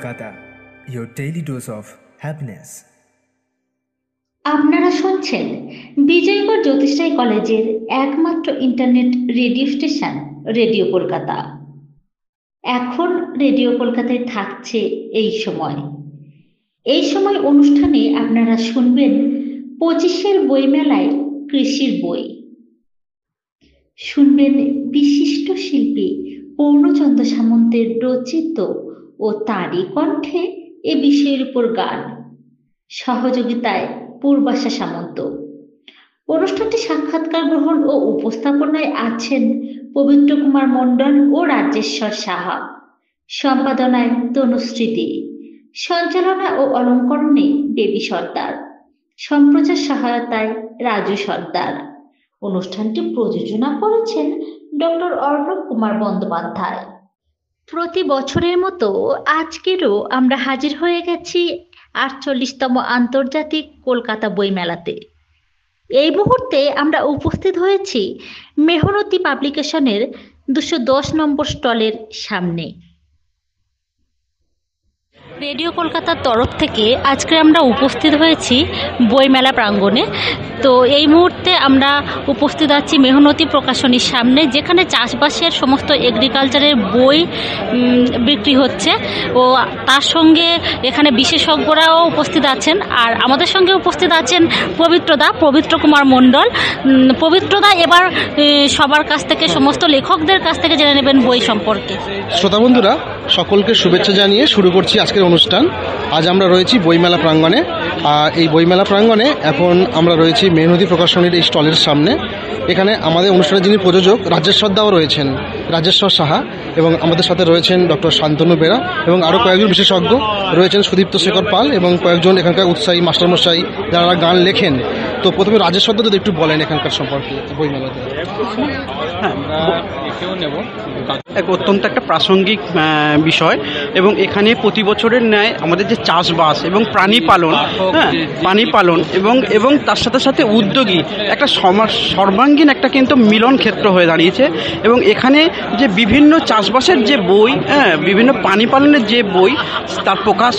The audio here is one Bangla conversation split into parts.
Kolkata, your daily dose of happiness. আপনারা শুনছেন বিজয়গড় জ্যোতিষরায় কলেজের একমাত্র internet radio station radio Kolkata. এখন রেডিও কলকাতায় থাকছে এই সময় অনুষ্ঠানে আপনারা শুনবেন 25-এর বইমেলায় কৃষির বই, শুনবেন বিশিষ্ট শিল্পী পূর্ণচন্দ্র সামন্তের রচিত ও তারই কণ্ঠে এ বিষয়ের উপর গান, সহযোগিতায় পূর্বাশা সামন্ত। অনুষ্ঠানটি সাক্ষাৎকার গ্রহণ ও উপস্থাপনায় আছেন পবিত্র কুমার মণ্ডল ও রাজেশ্বর সাহা, সম্পাদনায় তনুশ্রী দে, সঞ্চালনা ও অলঙ্করণে বেবী সর্দার, সম্প্রচার সহায়তায় রাজু সর্দার। অনুষ্ঠানটি প্রযোজনা করেছেন ডক্টর অর্ণব কুমার বন্দ্যোপাধ্যায়। প্রতি বছরের মতো আজকেরও আমরা হাজির হয়ে গেছি 48তম আন্তর্জাতিক কলকাতা বইমেলাতে। এই মুহূর্তে আমরা উপস্থিত হয়েছি মেহনতি পাবলিকেশনের 210 নম্বর স্টলের সামনে। রেডিও কলকাতার তরফ থেকে আজকে আমরা উপস্থিত হয়েছি বইমেলা প্রাঙ্গণে। তো এই মুহূর্তে আমরা উপস্থিত আছি মেহনতি প্রকাশনীর সামনে, যেখানে চাষবাসের সমস্ত এগ্রিকালচারের বই বিক্রি হচ্ছে ও তার সঙ্গে এখানে বিশেষজ্ঞরাও উপস্থিত আছেন। আর আমাদের সঙ্গে উপস্থিত আছেন পবিত্র কুমার মণ্ডল। পবিত্রদা এবার সবার কাছ থেকে, সমস্ত লেখকদের কাছ থেকে জেনে নেবেন বই সম্পর্কে। শ্রোতা বন্ধুরা, সকলকে শুভেচ্ছা জানিয়ে শুরু করছি আজকের অনুষ্ঠান। আজ আমরা রয়েছি বইমেলা প্রাঙ্গণে। আর এই বইমেলা প্রাঙ্গণে এখন আমরা রয়েছি মেহনতি প্রকাশনীর এই স্টলের সামনে। এখানে আমাদের অনুষ্ঠানের যিনি প্রযোজক রাজেশ্বর দাও রয়েছেন, রাজেশ্বর সাহা, এবং আমাদের সাথে রয়েছেন ডক্টর শান্তনু বেরা এবং আরও কয়েকজন বিশেষজ্ঞ রয়েছেন, সুদীপ্ত শেখর পাল এবং কয়েকজন এখানকার উৎসাহী মাস্টারমশাই যারা গান লেখেন। তো প্রথমে রাজেশ্বর দা যদি একটু বলেন এখানকার সম্পর্কে বইমেলাতে। এক অত্যন্ত একটা প্রাসঙ্গিক বিষয়, এবং এখানে প্রতি বছরের ন্যায় আমাদের যে চাষবাস এবং প্রাণী পালন এবং তার সাথে সাথে উদ্যোগী একটা সর্বাঙ্গীন একটা কিন্তু মিলন ক্ষেত্র হয়ে দাঁড়িয়েছে। এবং এখানে যে বিভিন্ন চাষবাসের যে বই, বিভিন্ন প্রাণী পালনের যে বই, তার প্রকাশ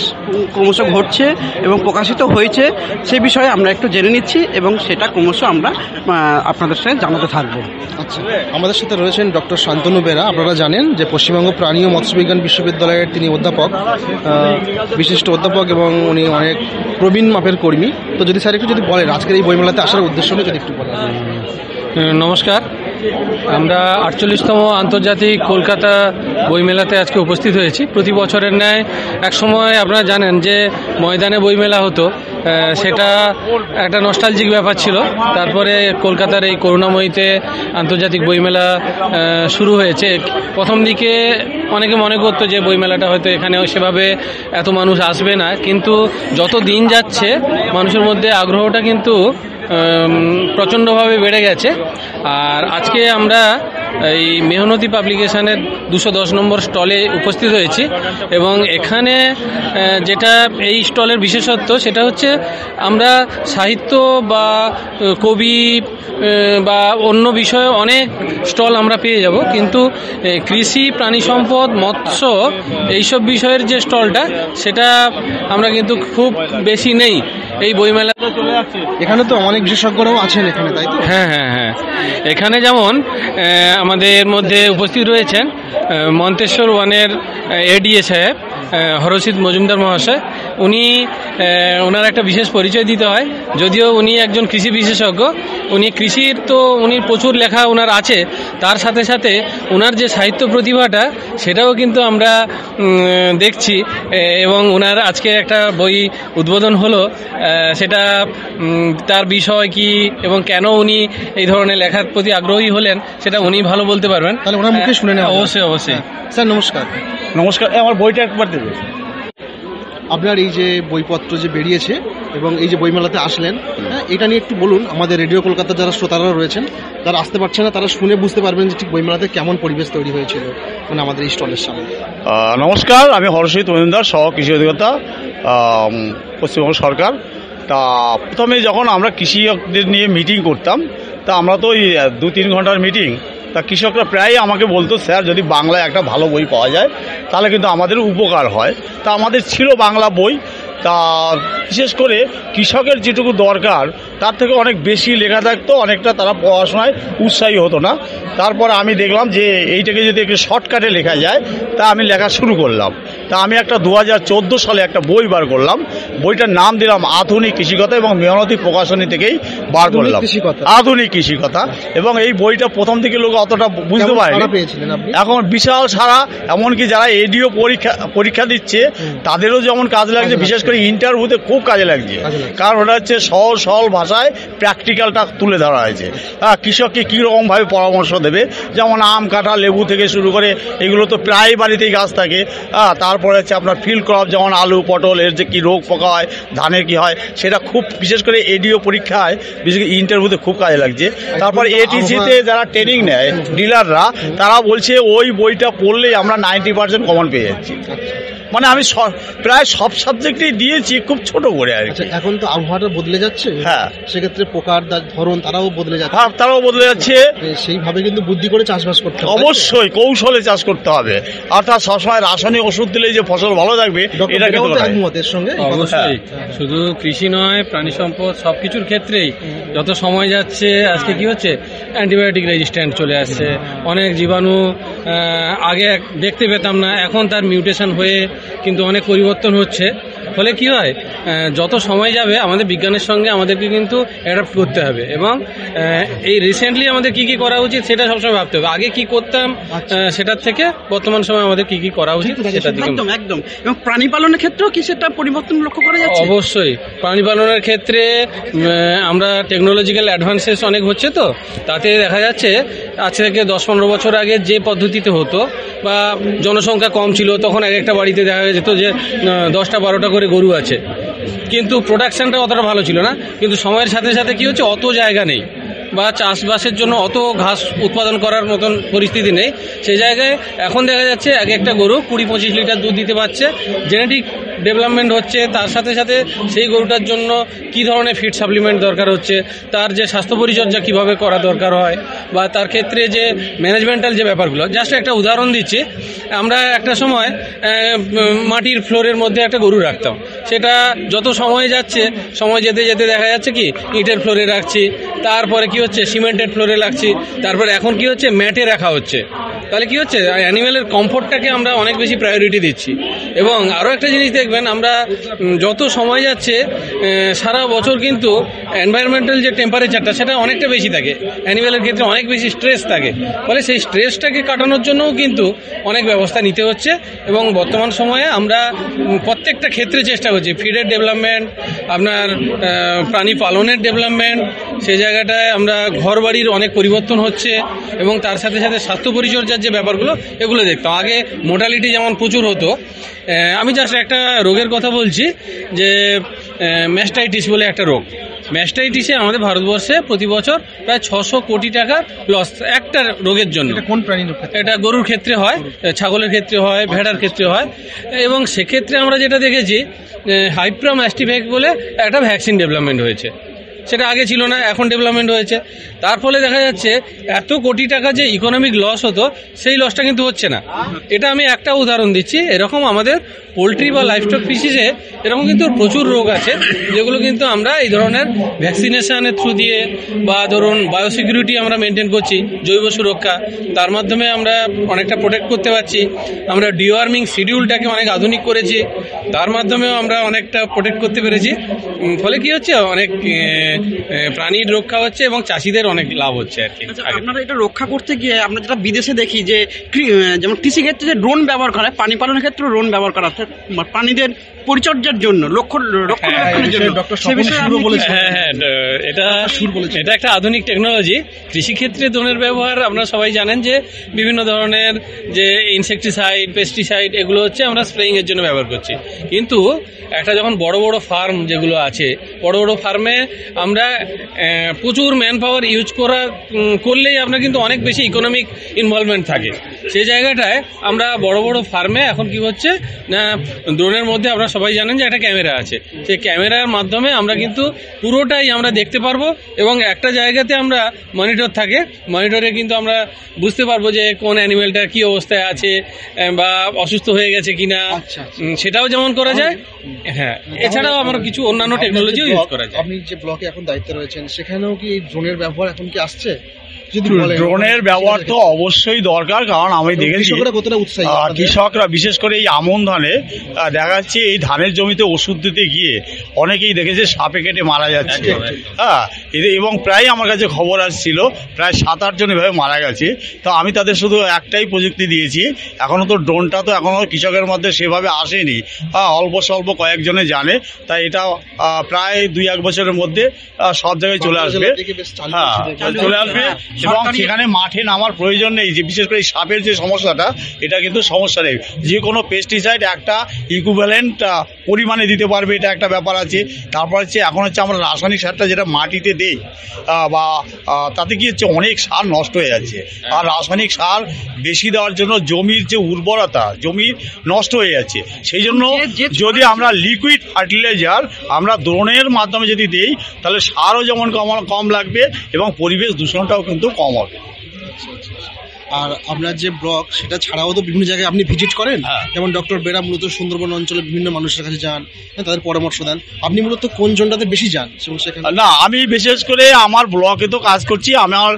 ক্রমশ ঘটছে এবং প্রকাশিত হয়েছে, সে বিষয়ে আমরা একটু জেনে নিচ্ছি এবং সেটা ক্রমশ আমরা আপনাদের সাথে জানাতে থাকবো। আচ্ছা, আমাদের সাথে রয়েছেন ডক্টর শান্তনু বেরা। আপনারা জানেন যে পশ্চিমবঙ্গ প্রাণী ও মৎস্যবিজ্ঞান বিশ্ববিদ্যালয়ের তিনি অধ্যাপক, বিশিষ্ট অধ্যাপক, এবং উনি অনেক প্রবীণ মাপের কর্মী। তো যদি স্যার একটু যদি বলেন আজকের এই বইমেলাতে আসার উদ্দেশ্য নিয়ে যদি একটু বলেন। নমস্কার, আমরা 48তম আন্তর্জাতিক কলকাতা বইমেলাতে আজকে উপস্থিত হয়েছি। প্রতি বছরের ন্যায় এক সময় আপনারা জানেন যে ময়দানে বইমেলা হতো, সেটা একটা নস্টালজিক ব্যাপার ছিল। তারপরে কলকাতার এই করুণাময়ীতে আন্তর্জাতিক বইমেলা শুরু হয়েছে। প্রথম দিকে অনেকে মনে করতো যে বইমেলাটা হয়তো এখানেও সেভাবে এত মানুষ আসবে না, কিন্তু যত দিন যাচ্ছে মানুষের মধ্যে আগ্রহটা কিন্তু প্রচণ্ডভাবে বেড়ে গেছে। আর আজকে আমরা এই মেহনতি পাবলিকেশনের 210 নম্বর স্টলে উপস্থিত হয়েছি, এবং এখানে যেটা এই স্টলের বিশেষত্ব সেটা হচ্ছে আমরা সাহিত্য বা কবি বা অন্য বিষয়ে অনেক স্টল আমরা পেয়ে যাব, কিন্তু কৃষি, প্রাণী সম্পদ, মৎস্য এইসব বিষয়ের যে স্টলটা সেটা আমরা কিন্তু খুব বেশি নেই এই বইমেলা। এখানে তো অনেক বিশেষজ্ঞরাও আছেন এখানে, তাই তো? হ্যাঁ, এখানে যেমন আমাদের মধ্যে উপস্থিত রয়েছেন মন্তেশ্বর ওয়ানের এডিএ সাহেব হরসিদ মজুমদার মহাশয়। ওনার একটা বিশেষ পরিচয় দিতে হয়, যদিও উনি একজন কৃষি বিশেষজ্ঞ। উনি কৃষির তো প্রচুর লেখা ওনার আছে, তার সাথে সাথে ওনার যে সাহিত্য প্রতিভাটা সেটাও কিন্তু আমরা দেখছি। এবং ওনার আজকে একটা বই উদ্বোধন হলো, সেটা তার বিষয় কি এবং কেন উনি এই ধরনের লেখার প্রতি আগ্রহী হলেন সেটা উনি ভালো বলতে পারবেন। তাহলে ওনার মুখে শুনে নেওয়া। অবশ্যই। স্যার নমস্কার। নমস্কার, আমার বইটা একবার দেবে। আপনার এই যে বইপত্র যে বেরিয়েছে এবং এই যে বইমেলাতে আসলেন, এটা নিয়ে একটু বলুন। আমাদের রেডিও কলকাতার যারা শ্রোতারা রয়েছেন, যারা আসতে পারছে না, তারা শুনে বুঝতে পারবেন যে ঠিক বইমেলাতে কেমন পরিবেশ তৈরি হয়েছিল মানে আমাদের এই স্টলের সামনে। নমস্কার, আমি হরসিদ মজুমদার, সহ কৃষি অধিকর্তা, পশ্চিমবঙ্গ সরকার। তা প্রথমে যখন আমরা কৃষকদের নিয়ে মিটিং করতাম, তা আমরা তো ওই 2-3 ঘন্টার মিটিং তা কৃষকরা প্রায়ই আমাকে বলতো, স্যার যদি বাংলায় একটা ভালো বই পাওয়া যায় তাহলে কিন্তু আমাদের উপকার হয়। তা আমাদের ছিল বাংলা বই, তা বিশেষ করে কৃষকের যেটুকু দরকার তার থেকে অনেক বেশি লেখা থাকতো, অনেকটা তারা পড়াশোনায় উৎসাহী হতো না। তারপর আমি দেখলাম যে এইটাকে যদি একটু শর্টকাটে লেখা যায়, তা আমি লেখা শুরু করলাম। তা আমি একটা 2014 সালে একটা বই বার করলাম, বইটার নাম দিলাম আধুনিক কৃষিকথা, এবং মেহনতি প্রকাশনী থেকেই বার করলাম আধুনিক কৃষিকথা। এবং এই বইটা প্রথম থেকে লোক অতটা বুঝতে পারেনি, এখন বিশাল সারা, এমনকি যারা এডিও পরীক্ষা দিচ্ছে তাদেরও যেমন কাজ লাগছে, বিশেষ করে ইন্টারভিউতে খুব কাজে লাগছে, কারণ ওটা হচ্ছে সহজ সরল ভাষায় প্র্যাকটিক্যালটা তুলে ধরা হয়েছে। কৃষককে কীরকমভাবে পরামর্শ দেবে, যেমন আম, কাঁঠাল, লেবু থেকে শুরু করে এগুলো তো প্রায় বাড়িতেই গাছ থাকে। তারপরে হচ্ছে আপনার ফিল্ড ক্রপ, যেমন আলু, পটল, এর যে কী রোগ পোকা হয়, ধানের কী হয়, সেটা খুব বিশেষ করে এডিও পরীক্ষায়, বিশেষ করে ইন্টারভিউতে খুব কাজে লাগছে। তারপর এটিসিতে যারা ট্রেনিং নেয় ডিলাররা, তারা বলছে ওই বইটা পড়লেই আমরা 90% কমন পেয়ে যাচ্ছি। মানে আমি প্রায় সব সাবজেক্টেই দিয়েছি, খুব ছোট করে আর কি। এখন তো আবহাওয়াটা বদলে যাচ্ছে, হ্যাঁ, সেক্ষেত্রে পোকার ধরন তারাও বদলে যাচ্ছে। হ্যাঁ, তারাও বদলে যাচ্ছে। সেইভাবে কিন্তু বুদ্ধি করে চাষবাস করতে হবে, অবশ্যই কৌশলে চাষ করতে হবে। অর্থাৎ সবসময় রাসায়নিক ওষুধ দিলেই যে ফসল ভালো থাকবে এটা কিন্তু একমতের সঙ্গে। অবশ্যই শুধু কৃষি নয়, প্রাণী সম্পদ সবকিছুর ক্ষেত্রেই যত সময় যাচ্ছে আজকে কি হচ্ছে, অ্যান্টিবায়োটিক রেজিস্ট্যান্ট চলে আসছে। অনেক জীবাণু আগে দেখতে পেতাম না, এখন তার মিউটেশন হয়ে কিন্তু অনেক পরিবর্তন হচ্ছে। ফলে কি হয়, যত সময় যাবে আমাদের বিজ্ঞানের সঙ্গে আমাদেরকে কিন্তু অ্যাডাপ্ট করতে হবে। এবং এই রিসেন্টলি আমাদের কি কি করা উচিত সেটা সবসময় ভাবতে হবে। আগে কি করতাম সেটার থেকে বর্তমান সময় আমাদের কি কি করা উচিত সেটার দিকে। একদম একদম। এবং প্রাণী পালনের ক্ষেত্রেও কি সেটা পরিবর্তন লক্ষ্য করা যাচ্ছে? অবশ্যই প্রাণী পালনের ক্ষেত্রে আমরা টেকনোলজিক্যাল অ্যাডভান্সেস অনেক হচ্ছে, তো তাতে দেখা যাচ্ছে আজ থেকে 10-15 বছর আগে যে পদ্ধতিতে হতো, বা জনসংখ্যা কম ছিল, তখন এক একটা বাড়িতে দেখা যেত যে 10-12টা করে গরু আছে, কিন্তু প্রোডাকশনটা অতটা ভালো ছিল না। কিন্তু সময়ের সাথে সাথে কি হচ্ছে, অত জায়গা নেই বা চাষবাসের জন্য অত ঘাস উৎপাদন করার মতন পরিস্থিতি নেই। সেই জায়গায় এখন দেখা যাচ্ছে এক একটা গরু 20-25 লিটার দুধ দিতে পারছে। জেনেটিক ডেভেলপমেন্ট হচ্ছে, তার সাথে সাথে সেই গরুটার জন্য কী ধরনের ফিড সাপ্লিমেন্ট দরকার হচ্ছে, তার যে স্বাস্থ্য পরিচর্যা কীভাবে করা দরকার হয়, বা তার ক্ষেত্রে যে ম্যানেজমেন্টাল যে ব্যাপারগুলো। জাস্ট একটা উদাহরণ দিচ্ছি, আমরা একটা সময় মাটির ফ্লোরের মধ্যে একটা গরু রাখতাম, সেটা যত সময় যাচ্ছে, সময় যেতে যেতে দেখা যাচ্ছে কি ইটের ফ্লোরে রাখছি, তারপরে কি হচ্ছে সিমেন্টেড ফ্লোরে রাখছি, তারপরে এখন কি হচ্ছে ম্যাটে রাখা হচ্ছে। তাহলে কি হচ্ছে, অ্যানিমেলের কমফোর্টটাকে আমরা অনেক বেশি প্রায়োরিটি দিচ্ছি। এবং আরও একটা জিনিস দেখবেন, আমরা যত সময় যাচ্ছে সারা বছর কিন্তু এনভায়রনমেন্টাল যে টেম্পারেচারটা সেটা অনেকটা বেশি থাকে, অ্যানিমেলের ক্ষেত্রে অনেক বেশি স্ট্রেস থাকে। ফলে সেই স্ট্রেসটাকে কাটানোর জন্যও কিন্তু অনেক ব্যবস্থা নিতে হচ্ছে। এবং বর্তমান সময়ে আমরা প্রত্যেকটা ক্ষেত্রে চেষ্টা করছি, ফিডের ডেভেলপমেন্ট, আপনার প্রাণী পালনের ডেভেলপমেন্ট, সেই জায়গাটায় আমরা ঘর বাড়ির অনেক পরিবর্তন হচ্ছে। এবং তার সাথে সাথে স্বাস্থ্য পরিচর্যার যে ব্যাপারগুলো এগুলো দেখতাম। আগে মোর্টালিটি যেমন প্রচুর হতো, আমি জাস্ট একটা রোগের কথা বলছি, যে ম্যাস্টাইটিস বলে একটা রোগ। ম্যাস্টাইটিসে আমাদের ভারতবর্ষে প্রতি বছর প্রায় 600 কোটি টাকার লস একটা রোগের জন্য। কোন প্রাণীর? এটা গরুর ক্ষেত্রে হয়, ছাগলের ক্ষেত্রে হয়, ভেড়ার ক্ষেত্রে হয়। এবং সেক্ষেত্রে আমরা যেটা দেখেছি, হাইপ্রা ম্যাস্টিভ্যাক বলে একটা ভ্যাকসিন ডেভেলপমেন্ট হয়েছে, সেটা আগে ছিল না, এখন ডেভেলপমেন্ট হয়েছে। তার ফলে দেখা যাচ্ছে এত কোটি টাকা যে ইকোনমিক লস হতো, সেই লসটা কিন্তু হচ্ছে না। এটা আমি একটা উদাহরণ দিচ্ছি। এরকম আমাদের পোলট্রি বা লাইভস্টক ফিশিসে এরকম কিন্তু প্রচুর রোগ আছে, যেগুলো কিন্তু আমরা এই ধরনের ভ্যাকসিনেশনের থ্রু দিয়ে, বা ধরুন বায়োসিকিউরিটি আমরা মেনটেন করছি, জৈব সুরক্ষা, তার মাধ্যমে আমরা অনেকটা প্রোটেক্ট করতে পারছি। আমরা ডিওয়ার্মিং শিডিউলটাকে অনেক আধুনিক করেছি, তার মাধ্যমেও আমরা অনেকটা প্রোটেক্ট করতে পেরেছি। ফলে কি হচ্ছে, অনেক প্রাণীর রক্ষা হচ্ছে এবং চাষিদের অনেক লাভ হচ্ছে আর কি। আপনারা এটা রক্ষা করতে গিয়ে আমরা যেটা বিদেশে দেখি, যে যেমন কৃষি ক্ষেত্রে যে ড্রোন ব্যবহার করা হয়, পানি পালনের ক্ষেত্রে ড্রোন ব্যবহার করা হয় প্রাণীদের পরিচর্যার জন্য, রক্ষণাবেক্ষণের জন্য। এটা একটা আধুনিক টেকনোলজি। কৃষিক্ষেত্রে ড্রোনের ব্যবহার আপনারা সবাই জানেন, যে বিভিন্ন ধরনের যে ইনসেকটিসাইড, পেস্টিসাইড, এগুলো হচ্ছে আমরা স্প্রেইং এর জন্য ব্যবহার করছি। কিন্তু একটা যখন বড় বড় ফার্ম যেগুলো আছে, বড় বড় ফার্মে আমরা প্রচুর ম্যান পাওয়ার ইউজ করলেই আপনার কিন্তু অনেক বেশি ইকোনমিক ইনভলভমেন্ট থাকে। সেই জায়গাটায় আমরা বড় বড় ফার্মে এখন কি হচ্ছে না, ড্রোনের মধ্যে আপনারা সবাই জানেন যে একটা ক্যামেরা আছে, সেই ক্যামেরার মাধ্যমে আমরা কিন্তু পুরোটাই আমরা দেখতে পারবো এবং একটা জায়গাতে আমরা মনিটর থাকে, মনিটরে কিন্তু আমরা বুঝতে পারবো যে কোন অ্যানিমেলটা কি অবস্থায় আছে বা অসুস্থ হয়ে গেছে কিনা, সেটাও যেমন করা যায়। হ্যাঁ, এছাড়াও আমরা কিছু অন্যান্য টেকনোলজিও ইউজ করা যায়। আপনি যে ব্লকে এখন দায়িত্বে রয়েছেন সেখানেও কি ড্রোনের ব্যবহার এখন কি আসছে? ড্রোনের ব্যবহার তো অবশ্যই দরকার, কারণ আমি দেখেছি কৃষকরা বিশেষ করে এই আমন ধানে দেখা যাচ্ছে এই ধানের জমিতে ওষুধ দিতে গিয়ে অনেকেই দেখেছে সাপে কেটে মারা যাচ্ছে। হ্যাঁ, এবং প্রায় আমার কাছে খবর আসছিল প্রায় 7-8 জন এভাবে মারা গেছে। তো আমি তাদের শুধু একটাই প্রযুক্তি দিয়েছি, এখনও তো ড্রোনটা তো এখনও কৃষকের মধ্যে সেভাবে আসেনি, অল্প স্বল্প কয়েকজনে জানে, তাই এটা প্রায় 2-1 বছরের মধ্যে সব জায়গায় চলে আসবে। হ্যাঁ, চলে আসবে এবং সেখানে মাঠে নামার প্রয়োজন নেই, যে বিশেষ করে এই সাপের যে সমস্যাটা, এটা কিন্তু সমস্যা নেই। যে কোনো পেস্টিসাইড একটা ইকুইভ্যালেন্ট পরিমাণে দিতে পারবে, এটা একটা ব্যাপার আছে। তারপর হচ্ছে এখন হচ্ছে আমরা রাসায়নিক সারটা যেটা মাটিতে দেই বা তাতে কি হচ্ছে অনেক সার নষ্ট হয়ে যাচ্ছে, আর রাসায়নিক সার বেশি দেওয়ার জন্য জমির যে উর্বরতা জমির নষ্ট হয়ে যাচ্ছে। সেই জন্য যদি আমরা লিকুইড ফার্টিলাইজার আমরা দ্রোণের মাধ্যমে যদি দিই, তাহলে সারও যেমন কম লাগবে এবং পরিবেশ দূষণটাও কিন্তু কম হবে। আর আপনার যে ব্লক সেটা ছাড়াও তো বিভিন্ন জায়গায় আপনি ভিজিট করেন, যেমন ডক্টর বেরা মূলত সুন্দরবন অঞ্চলে বিভিন্ন মানুষের কাছে যান, তাদের পরামর্শ দেন। আপনি মূলত কোন জোনটাতে বেশি যান? না, আমি বিশেষ করে আমার ব্লকে তো কাজ করছি। আমার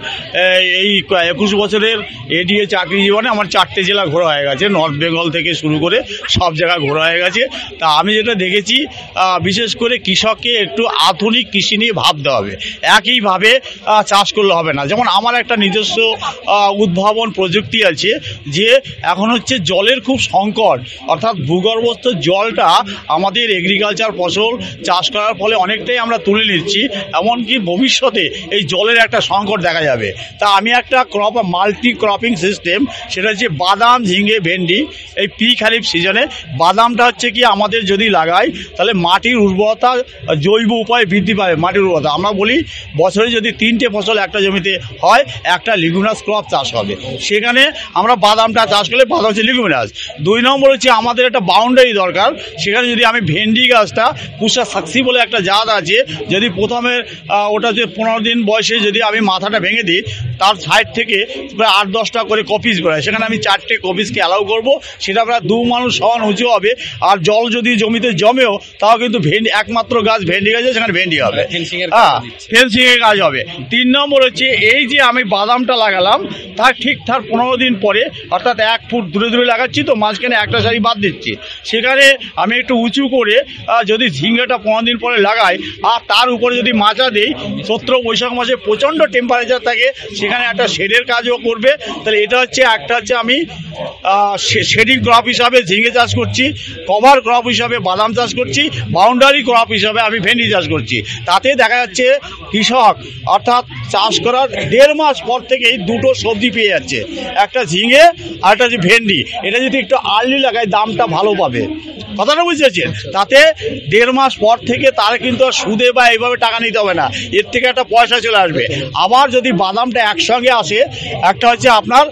এই 21 বছরের এডিএ চাকরি জীবনে আমার 4টে জেলা ঘোরা হয়ে গেছে, নর্থ বেঙ্গল থেকে শুরু করে সব জায়গা ঘোরা হয়ে গেছে। তা আমি যেটা দেখেছি, বিশেষ করে কৃষককে একটু আধুনিক কৃষি নিয়ে ভাবতে হবে, একইভাবে চাষ করলে হবে না। যেমন আমার একটা নিজস্ব উদ্ভাবন প্রযুক্তি আছে, যে এখন হচ্ছে জলের খুব সংকট, অর্থাৎ ভূগর্ভস্থ জলটা আমাদের এগ্রিকালচার ফসল চাষ করার ফলে অনেকটাই আমরা তুলে নিচ্ছি, এমনকি ভবিষ্যতে এই জলের একটা সংকট দেখা যাবে। তা আমি একটা মাল্টি ক্রপিং সিস্টেম, সেটা হচ্ছে বাদাম, ঝিঙে, ভেন্ডি, এই খারিফ সিজনে বাদামটা হচ্ছে কি আমাদের যদি লাগাই, তাহলে মাটির উর্বরতা জৈব উপায়ে বৃদ্ধি পাবে। মাটির উর্বরতা আমরা বলি বছরে যদি 3টে ফসল একটা জমিতে হয়, একটা লিগুমিনাস ক্রপ চাষ হবে, সেখানে আমরা বাদামটা চাষ করলে বাদাম হচ্ছে লিগুমিনাস। 2 নম্বর হচ্ছে আমাদের একটা বাউন্ডারি দরকার, সেখানে যদি আমি ভেন্ডি গাছটা পুষা সাকসি বলে একটা জাত আছে, যদি প্রথমে ওটা যে 15 দিন বয়সে যদি আমি মাথাটা ভেঙে দিই, তার সাইড থেকে প্রায় 8-10টা করে কপিস বেরোয়, সেখানে আমি 4টে কপিসকে অ্যালাউ করবো। সেটা প্রায় 2 মানুষ সমান উঁচু হবে, আর জল যদি জমিতে জমেও তাও কিন্তু ভেন্ডি একমাত্র গাছ ভেন্ডি গাছে, সেখানে ভেন্ডি হবে। হ্যাঁ, ফেন্সিংয়ের কাজ হবে। 3 নম্বর হচ্ছে এই যে আমি বাদামটা লাগালাম, তার ঠিক 15 দিন পরে, অর্থাৎ 1 ফুট দূরে দূরে লাগাচ্ছি, তো মাঝখানে একটা সারি বাদ দিচ্ছি, সেখানে আমি একটু উঁচু করে যদি ঝিঙ্গাটা 15 দিন পরে লাগাই, আর তার উপরে যদি মাচা দিই, চৈত্র বৈশাখ মাসে প্রচণ্ড টেম্পারেচার থাকে, সেখানে একটা শেডের কাজও করবে। তাহলে এটা হচ্ছে একটা হচ্ছে আমি শেডিং ক্রপ হিসাবে ঝিঙে চাষ করছি, কভার ক্রপ হিসাবে বাদাম চাষ করছি, বাউন্ডারি ক্রপ হিসাবে আমি ভেন্ডি চাষ করছি। তাতে দেখা যাচ্ছে কৃষক অর্থাৎ চাষ করার 1.5 মাস পর থেকেই 2টো সবজি পেয়ে যাচ্ছে, একটা ঝিঙে আর একটা হচ্ছে ভেন্ডি। এটা যদি একটু আর্লি লাগায় দামটা ভালো পাবে, কথাটা বুঝেছেন? তাতে 1.5 মাস পর থেকে তার কিন্তু আর সুদে বা এইভাবে টাকা নিতে হবে না, এর থেকে একটা পয়সা চলে আসবে। আবার যদি বাদামটা একসঙ্গে আসে, একটা হচ্ছে আপনার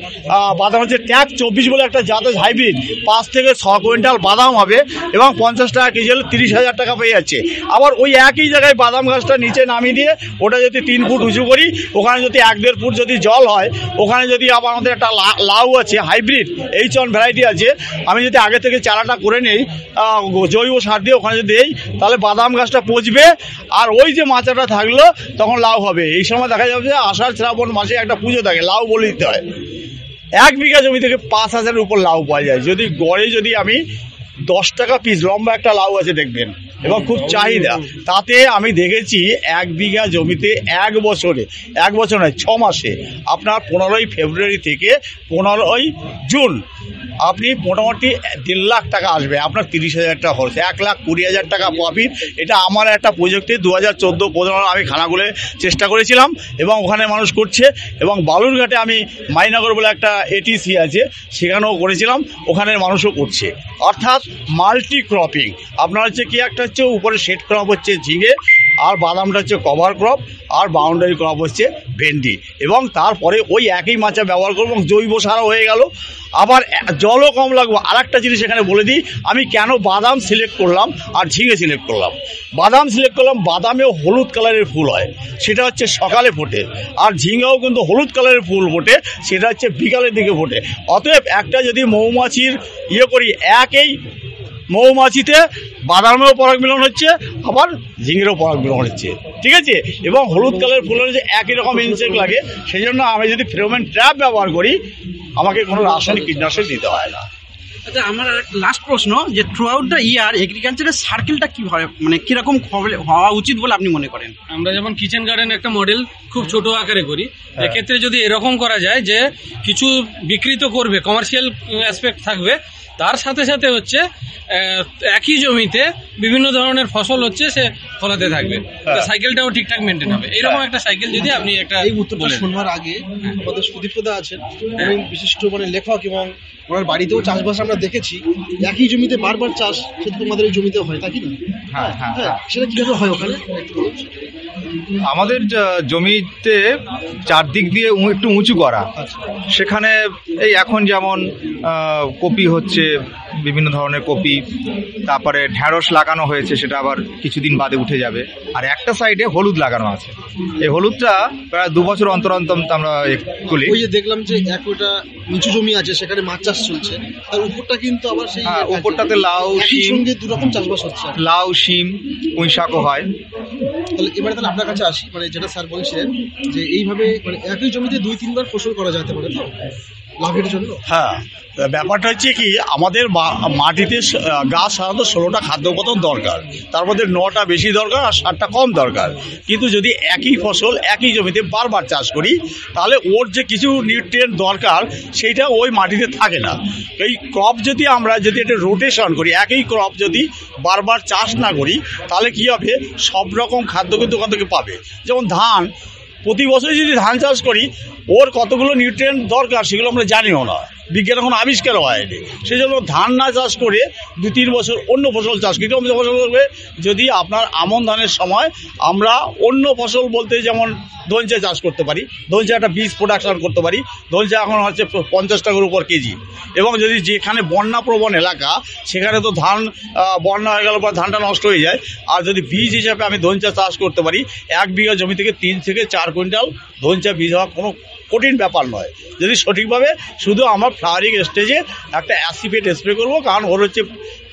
বাদাম হচ্ছে ট্যাগ 24 বলে একটা জাতের হাইব্রিড, 5 থেকে 6 কুইন্টাল বাদাম হবে এবং 50 টাকা কেজি হলে 30,000 টাকা পেয়ে যাচ্ছে। আবার ওই একই জায়গায় বাদাম গাছটা নিচে নামিয়ে দিয়ে ওটা যদি 3 ফুট উঁচু করি, ওখানে যদি 1-1.5 ফুট যদি জল হয়, ওখানে যদি আবার আমাদের একটা লাউ আছে হাইব্রিড H1 ভ্যারাইটি আছে, আমি যদি আগে থেকে চারাটা করে নেই জৈব সার দিয়ে ওখানে যদি দেই, তাহলে বাদাম গাছটা পচবে, আর ওই যে মাচাটা থাকলো তখন লাউ হবে। এই সময় দেখা যাবে যে আষাঢ় শ্রাবণ মাসে একটা পুজো থাকে, লাউ বলে দিতে হয়। 1 বিঘা জমি থেকে 5,000-এর উপর লাউ পাওয়া যায়। যদি গড়ে যদি আমি 10 টাকা পিস লম্বা একটা লাউ আছে দেখবেন, এবং খুব চাহিদা। তাতে আমি দেখেছি 1 বিঘা জমিতে 1 বছরে, 1 বছর নয় 6 মাসে আপনার 15ই ফেব্রুয়ারি থেকে 15ই জুন আপনি মোটামুটি 1.5 লাখ টাকা আসবে, আপনার 30,000 টাকা খরচ, 1,20,000 টাকা প্রফিট। এটা আমার একটা প্রজেক্টে 2014-15 আমি খানাগুলো চেষ্টা করেছিলাম এবং ওখানে মানুষ করছে, এবং বালুরঘাটে আমি মাইনগর বলে একটা এটিসি আছে, সেখানেও করেছিলাম, ওখানের মানুষও করছে। অর্থাৎ মাল্টি ক্রপিং আপনার হচ্ছে কি, একটা হচ্ছে উপরে শেড ক্রপ হচ্ছে ঝিঙে, আর বাদামটা হচ্ছে কভার ক্রপ, আর বাউন্ডারি ক্রপ হচ্ছে ভেন্ডি। এবং তারপরে ওই একই মাচা ব্যবহার করবো, এবং জৈব সারও হয়ে গেল, আবার জলও কম লাগবে। আর একটা জিনিস এখানে বলে দিই, আমি কেন বাদাম সিলেক্ট করলাম আর ঝিঙে সিলেক্ট করলাম। বাদাম সিলেক্ট করলাম, বাদামেও হলুদ কালারের ফুল হয়, সেটা হচ্ছে সকালে ফোটে, আর ঝিঙেও কিন্তু হলুদ কালারের ফুল ফোটে, সেটা হচ্ছে বিকালের দিকে ফোটে। অতএব একটা যদি মৌমাছির করি, একই মৌমাছিতে বাদামেও পরাগ মিলন হচ্ছে, আবার ঝিঙেরও পরাগ মিলন হচ্ছে, ঠিক আছে। এবং হলুদ কালারের ফুল হচ্ছে একই রকম ইনসেক্ট লাগে, সেই জন্য আমি যদি ফেরোমন ট্র্যাপ ব্যবহার করি, আমাকে কোনো রাসায়নিক কীটনাশক দিতে হয় না। আচ্ছা, আমার লাস্ট প্রশ্ন, যে থ্রু আউট দ্য ইয়ার এগ্রিকালচারের সার্কেলটা কীভাবে, মানে কীরকম হওয়া উচিত বলে আপনি মনে করেন? আমরা যেমন কিচেন গার্ডেন একটা মডেল খুব ছোট আকারে করি, এক্ষেত্রে যদি এরকম করা যায় যে কিছু বিকৃত করবে, কমার্শিয়াল অ্যাসপেক্ট থাকবে, তার সাথে সাথে হচ্ছে একই জমিতে বিভিন্ন ধরনের ফসল হচ্ছে সে ফলাতে থাকবে, সাইকেলটাও ঠিকঠাক মেনটেন হবে। এইরকম একটা সাইকেল যদি আপনি একটা এই উত্তরটা শোনার আগে আমাদের সুদীপ্তদা আছেন, উনি বিশিষ্ট লেখক, এবং ওনার বাড়িতেও চাষবাস আমরা দেখেছি, একই জমিতে বারবার চাষ, সেটা তোমাদের এই জমিতেও হয়, তাই কি না? হ্যাঁ, সেটা কিভাবে হয় ওখানে? আমাদের জমিতে চারদিক দিয়ে একটু উঁচু করা, সেখানে এই এখন যেমন কপি হচ্ছে, বিভিন্ন ধরনের কপি, তারপরে ঢ্যাঁড়স লাগানো হয়েছে, সেটা আবার কিছুদিন বাদে উঠে যাবে। আর একটা সাইডে হলুদ লাগানো আছে, এই হলুদটা প্রায় 2 বছর অন্তর অন্তর আমরা তুলি। ওই যে দেখলাম যে একটা নিচু জমি আছে, সেখানে মাছ চাষ চলছে, আর উপরটা কিন্তু আবার সেই উপরটাতে লাউ, শিম, সঙ্গে দুরকম চাষবাস হচ্ছে, লাউ, শিম, পুঁই শাকও হয়। তাহলে এবারে আপনার কাছে আসি, যেটা স্যার বলছেন যে এইভাবে একই জমিতে 2-3 বার ফসল করা যেতে পারে তো লাভের জন্য। হ্যাঁ, ব্যাপারটা হচ্ছে কি, আমাদের মাটিতে গাছ সাধারণত 16টা খাদ্য উপাদান দরকার, তার মধ্যে 9টা বেশি দরকার আর 7টা কম দরকার। কিন্তু যদি একই ফসল একই জমিতে বারবার চাষ করি, তাহলে ওর যে কিছু নিউট্রিয়েন্ট দরকার সেইটা ওই মাটিতে থাকে না। এই ক্রপ যদি আমরা এটা রোটেশন করি, একই ক্রপ যদি বারবার চাষ না করি, তাহলে কি হবে, সব রকম খাদ্য কিন্তু ওখান থেকে পাবে। যেমন ধান, প্রতি বছর যদি ধান চাষ করি, ওর কতগুলো নিউট্রিয়েন্ট দরকার সেগুলো আমরা জানিও না, বিজ্ঞান এখন আবিষ্কার হয়নি। সেই জন্য ধান না চাষ করে 2-3 বছর অন্য ফসল চাষ করি। ফসল করবে, যদি আপনার আমন ধানের সময় আমরা অন্য ফসল বলতে যেমন ধনচা চাষ করতে পারি, ধনচা একটা বীজ প্রোডাকশন করতে পারি। ধনচা এখন হচ্ছে 50 টাকার উপর কেজি। এবং যদি যেখানে বন্যাপ্রবণ এলাকা, সেখানে তো ধান বন্যা হয়ে গেল পর ধানটা নষ্ট হয়ে যায়। আর যদি বীজ হিসাবে আমি ধনচা চাষ করতে পারি, 1 বিঘা জমি থেকে 3 থেকে 4 কুইন্টাল ধনচা বীজ হওয়া কোনো কঠিন ব্যাপার নয়, যদি সঠিকভাবে শুধু আমার ফ্লাওয়ারিং স্টেজে একটা অ্যাসিফেট স্প্রে করবো, কারণ ওর হচ্ছে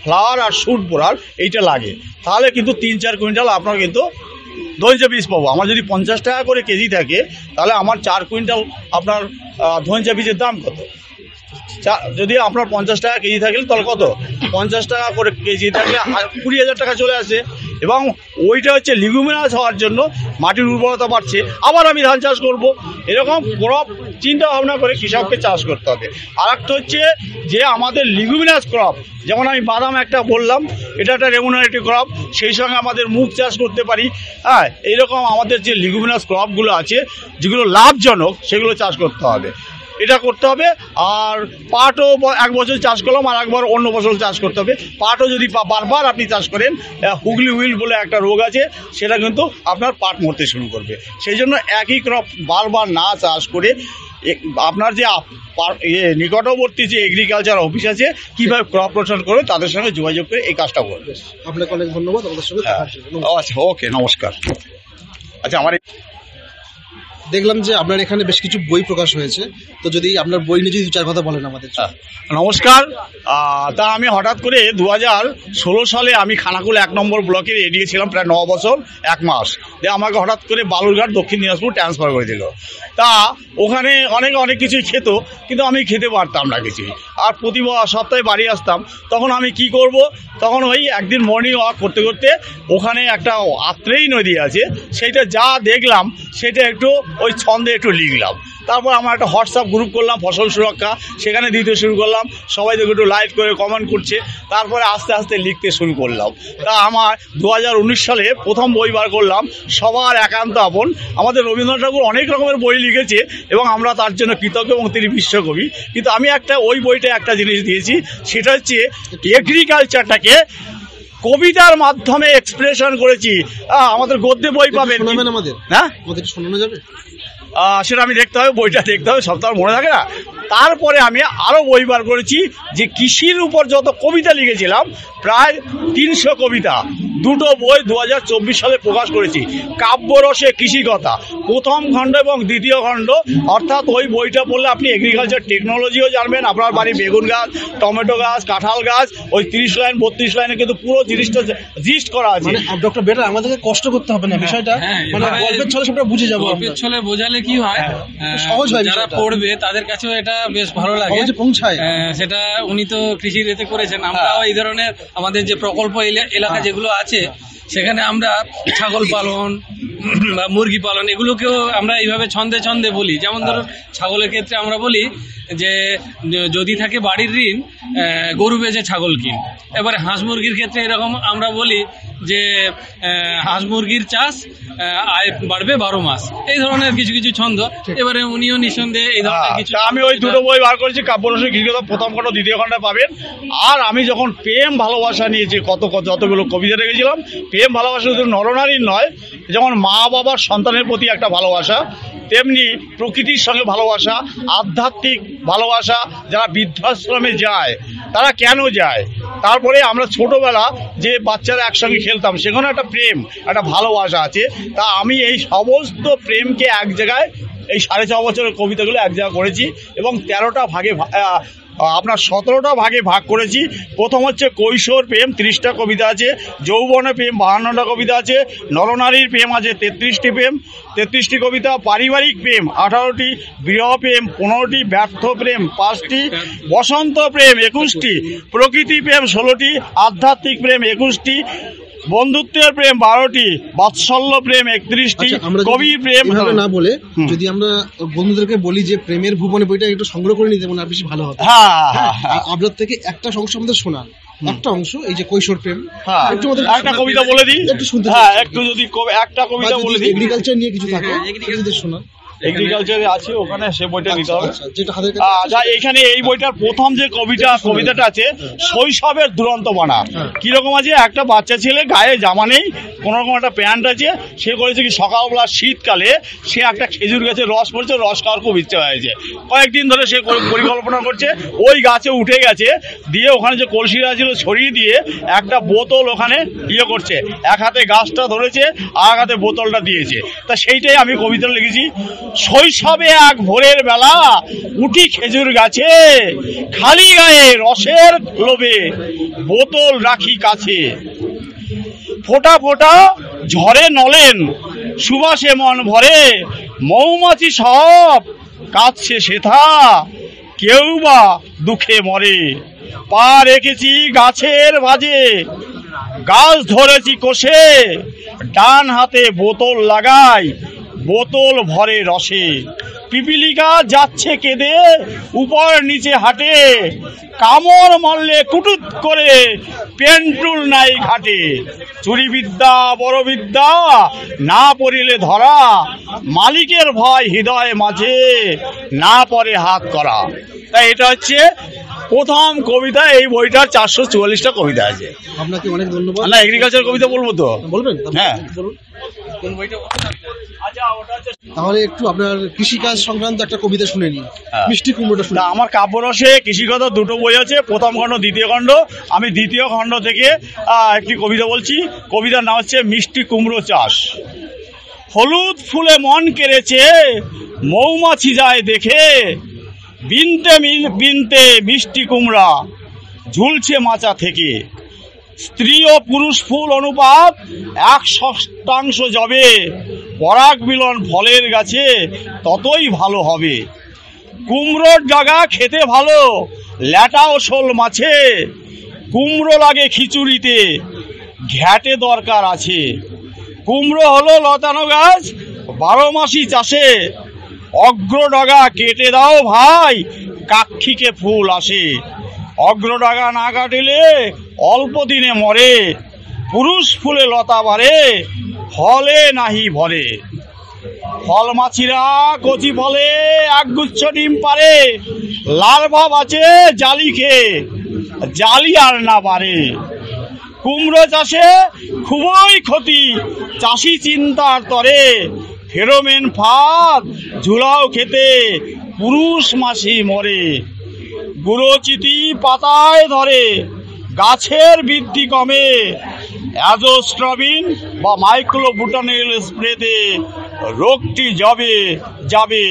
ফ্লাওয়ার আর শুট পড়ার এইটা লাগে, তাহলে কিন্তু 3-4 কুইন্টাল আপনার কিন্তু ধনচা বীজ পাবো। আমার যদি 50 টাকা করে কেজি থাকে, তাহলে আমার 4 কুইন্টাল আপনার ধনচা বীজের দাম কত? যদি আপনার 50 টাকা কেজি থাকলে তাহলে কত? 50 টাকা করে কেজি থাকলে 20,000 টাকা চলে আসে। এবং ওইটা হচ্ছে লিগুমিনাস হওয়ার জন্য মাটির উর্বরতা বাড়ছে, আবার আমি ধান চাষ করব। এরকম ক্রপ চিন্তা ভাবনা করে কৃষককে চাষ করতে হবে। আর একটা হচ্ছে যে আমাদের লিগুমিনাস ক্রপ, যেমন আমি বাদাম একটা বললাম, এটা একটা রেমুনারেটিভ ক্রপ, সেই সঙ্গে আমাদের মুগ চাষ করতে পারি। হ্যাঁ, এইরকম আমাদের যে লিগুমিনাস ক্রপগুলো আছে, যেগুলো লাভজনক, সেগুলো চাষ করতে হবে, এটা করতে হবে। আর পাটও 1 বছর চাষ করলাম, আর একবার অন্য ফসল চাষ করতে হবে। পাটও যদি বারবার আপনি চাষ করেন, হুগলি হুইল বলে একটা রোগ আছে, সেটা কিন্তু আপনার পাট মরতে শুরু করবে। সেই জন্য একই ক্রপ বারবার না চাষ করে আপনার যে নিকটবর্তী যে এগ্রিকালচার অফিস আছে, কীভাবে ক্রপ রোটেশন করবে তাদের সঙ্গে যোগাযোগ করে এই কাজটা করবে। আপনাকে অনেক ধন্যবাদ আমাদের সঙ্গে। আচ্ছা, ওকে, নমস্কার। আচ্ছা, আমার দেখলাম যে আপনার এখানে বেশ কিছু বই প্রকাশ হয়েছে, তো যদি আপনার বই নিয়ে যদি 2-4 কথা বলেন আমাদের। নমস্কার। তা আমি হঠাৎ করে 2016 সালে আমি খানাকুল 1 নম্বর ব্লকের এডিএ ছিলাম প্রায় 9 বছর 1 মাস। দিয়ে আমাকে হঠাৎ করে বালুরঘাট দক্ষিণ দিনাজপুর ট্রান্সফার করে দিল। তা ওখানে অনেক কিছুই খেত, কিন্তু আমি খেতে পারতাম না কিছুই। আর প্রতি সপ্তাহে বাড়ি আসতাম। তখন আমি কি করব, তখন ওই একদিন মর্নিং ওয়াক করতে করতে ওখানে একটা আত্রেই নদী আছে, সেইটা যা দেখলাম সেটা একটু ওই ছন্দে একটু লিখলাম। তারপর আমার একটা হোয়াটসঅ্যাপ গ্রুপ করলাম ফসল সুরক্ষা, সেখানে দিতে শুরু করলাম, সবাই দেখে একটু লাইক করে কমেন্ট করছে। তারপরে আস্তে আস্তে লিখতে শুরু করলাম। তা আমার 2019 সালে প্রথম বই বার করলাম, সবার একান্ত আপন। আমাদের রবীন্দ্রনাথ ঠাকুর অনেক রকমের বই লিখেছে এবং আমরা তার জন্য কৃতজ্ঞ, এবং তিনি বিশ্বকবি। কিন্তু আমি ওই বইটা একটা জিনিস দিয়েছি, সেটা হচ্ছে এগ্রিকালচারটাকে কবিতার মাধ্যমে এক্সপ্রেশন করেছি। আমাদের গদ্যে বই পাবেন, আমাদের হ্যাঁ আমাদের শোনানো যাবে? সেটা আমি দেখতে হবে, বইটা দেখতে হবে, সব তো আর মনে থাকে না। তারপরে আমি আরও বই বার করেছি যে কৃষির উপর যত কবিতা লিখেছিলাম, প্রায় 300 কবিতা, দুটো বই 2024 সালে প্রকাশ করেছি। কাব্যরসে কৃষিকথা প্রথম খণ্ড এবং দ্বিতীয় খণ্ড, অর্থাৎ ওই বইটা পড়লে আপনি এগ্রিকালচার টেকনোলজিও জানবেন, আপনার বাড়ি বেগুন গাছ, টমেটো গাছ, কাঁঠাল গাছ, ওই 30 লাইন 32 লাইনে কিন্তু পুরো জিনিসটা জিস্ট করা আছে। ডক্টর বেটার আমাদেরকে কষ্ট করতে হবে না বিষয়টা, মানে গল্পের ছলে সবটা বুঝে যাবো। গল্পের ছলে বোঝালে কি হয়, সহজ হয়, যারা পড়বে তাদের কাছেও এটা বেশ ভালো লাগে, পৌঁছায়। সেটা উনি তো কৃষির এতে করেছেন, আমরাও এই ধরনের আমাদের যে প্রকল্প এলাকা যেগুলো আছে সেখানে আমরা ছাগল পালন বা মুরগি পালন এগুলোকেও আমরা এইভাবে ছন্দে ছন্দে বলি। যেমন ধরুন ছাগলের ক্ষেত্রে আমরা বলি যে যদি থাকে বাড়ির ঋণ, গরু বেচে ছাগল কিন। এবারে হাঁস মুরগির ক্ষেত্রে এরকম আমরা বলি যে হাঁস মুরগির চাষ, আয় বাড়বে 12 মাস। এই ধরনের কিছু কিছু ছন্দ, এবারে উনিও নিঃসন্দেহে এই ধরনের কিছু। আমি ওই দুটো বই বার করেছি, কাব্যরসে কৃষিকথা প্রথম খণ্ড দ্বিতীয় খণ্ডে পাবেন। আর আমি যখন প্রেম ভালোবাসা নিয়েছি যতগুলো কবিতা রেখেছিলাম, প্রেম ভালোবাসা শুধু নরনারীর নয়, যেমন মা বাবার সন্তানের প্রতি একটা ভালোবাসা, তেমনি প্রকৃতির সঙ্গে ভালোবাসা, আধ্যাত্মিক ভালোবাসা। যারা বৃদ্ধাশ্রমে যায় তারা কেন যায়, তারপরে আমরা ছোটবেলা যে বাচ্চারা একসঙ্গে খেলতাম, সেখানে একটা প্রেম, একটা ভালোবাসা আছে। তা আমি এই সমস্ত প্রেমকে এক জায়গায়, এই 6.5 বছরের কবিতাগুলো এক জায়গায় করেছি এবং 13টা ভাগে, আপনার 17টা ভাগে ভাগ করেছি। প্রথম হচ্ছে কৈশোর প্রেম, 30টা কবিতা আছে। যৌবনে প্রেম, 52টা কবিতা আছে। নরনারীর প্রেম আছে 33টি কবিতা। পারিবারিক প্রেম 18টি, বিরহ প্রেম 15টি, ব্যর্থ প্রেম 5টি, বসন্ত প্রেম 21টি, প্রকৃতি প্রেম 16টি, আধ্যাত্মিক প্রেম 21টি, বন্ধুত্বের প্রেম 12টি, বাৎসল্য প্রেম 31টি, কবির প্রেম। না বলে যদি আমরা বন্ধুদেরকে বলি যে প্রেমের ভুবনে বইটা একটু সংগ্রহ করে নিতে, মানে আর বেশি ভালো হবে। আপনার থেকে একটা অংশ আমাদের শোনান, একটা অংশ, এই যে কৈশোর প্রেম, একটা কবিতা বলে দিই, একটু শুনতে। একটু যদি একটা কবিতা বলে দিই, এগ্রিকালচার নিয়ে কিছু থাকে শোনান। এগ্রিকালচারে আছে, ওখানে সে বইটা নিতে হবে। এখানে এই বইটার প্রথম যে কবিতাটা আছে, শৈশবের দুরন্ত বানা। কিরকম আছে, একটা বাচ্চা ছেলে, গায়ে জামা নেই, কোনো রকম একটা প্যান্ট আছে, সে করেছে কি সকালবেলা শীতকালে সে একটা খেজুর গাছে রস পড়ছে, রস খাওয়ার খুব ইচ্ছা হয়েছে। কয়েকদিন ধরে সে পরিকল্পনা করছে, ওই গাছে উঠে গেছে, দিয়ে ওখানে যে কলসিরা ছিল ছড়িয়ে দিয়ে একটা বোতল ওখানে করছে, এক হাতে গাছটা ধরেছে আর এক হাতে বোতলটা দিয়েছে। তা সেইটাই আমি কবিতা লিখেছি। শৈশবে এক ভোরের বেলা উঠি খেজুর গাছে, খালি গায়ে রসের লোভে বোতল রাখি কাছে, ফোঁটা ফোঁটা ঝরে নলেন সুবাসে মন ভরে, মৌমাছি সব কাঁদছে সেথা, কেউ বা দুঃখে মরে, পা রেখেছি গাছের ভাজে, গাছ ধরেছি কোষে, ডান হাতে বোতল লাগাই, বোতল ভরে রসে, পিপিলিকা যাচ্ছে কেঁদে উপর নিচে হাঁটে, কামড় মারলে কুটুত করে পেন্টুল নাই ঘাটে, চুরি বিদ্যা বড় বিদ্যা না পড়িলে ধরা, মালিকের ভয় হৃদয় মাঝে না পড়ে হাত করা। তাই এটা হচ্ছে প্রথম কবিতা। এই বইটার 444টা কবিতা আছে। আপনাকে অনেক ধন্যবাদ। না, এগ্রিকালচার কবিতা বলবো তো, বলবেন? হ্যাঁ বলুন। তাহলে একটু আপনার কৃষিকাজ সংক্রান্ত একটা কবিতা শুনে নিন, মিষ্টি কুমড়োটা শুনে। আমার কাব্যরসে কৃষিকথা দুটো বই আছে, প্রথম খণ্ড দ্বিতীয় খণ্ড। আমি দ্বিতীয় খণ্ড থেকে একটি কবিতা বলছি। কবিতার নাম হচ্ছে মিষ্টি কুমড়ো চাষ। হলুদ ফুলে মন কেড়েছে মৌমাছি যায় দেখে, বিনতে বিনতে মিষ্টি কুমড়া ঝুলছে মাচা থেকে, স্ত্রী ও পুরুষ ফুল অনুপাত 100% যাবে, পরাগ মিলন ফলের গাছে ততই ভালো হবে, কুমড়োর ডাগা খেতে ভালো ল্যাটা ও শোল মাছে, কুমড়ো লাগে খিচুড়িতে ঘ্যাটে দরকার আছে, কুমড়ো হলো লতানো গাছ 12 মাসই চাষে, অগ্রডগা কেটে দাও ভাই কাক্ষিকে ফুল আসে, অগ্রডগা না কাটিলে অল্প দিনে মরে, পুরুষ ফুলে লতা বাড়ে ফলে নাহি ভরে, ফলমাছিরা কচি ফলে একগুচ্ছ ডিম পারে, লার্ভা বাঁচে জালি খেয়ে জালি আর না পারে, কুমড়ো চাষে খুবই ক্ষতি, চাষি চিন্তার তরে, ফেরোমেন ফাঁদ ঝুলাও খেতে, পুরুষ মাসি মরে। গুঁড়োচিটি পাতায় ধরে, গাছের বৃদ্ধি কমে, অ্যাজোস্ট্রবিন বা মাইক্রোবুটানিল স্প্রেতে রোগটি যাবে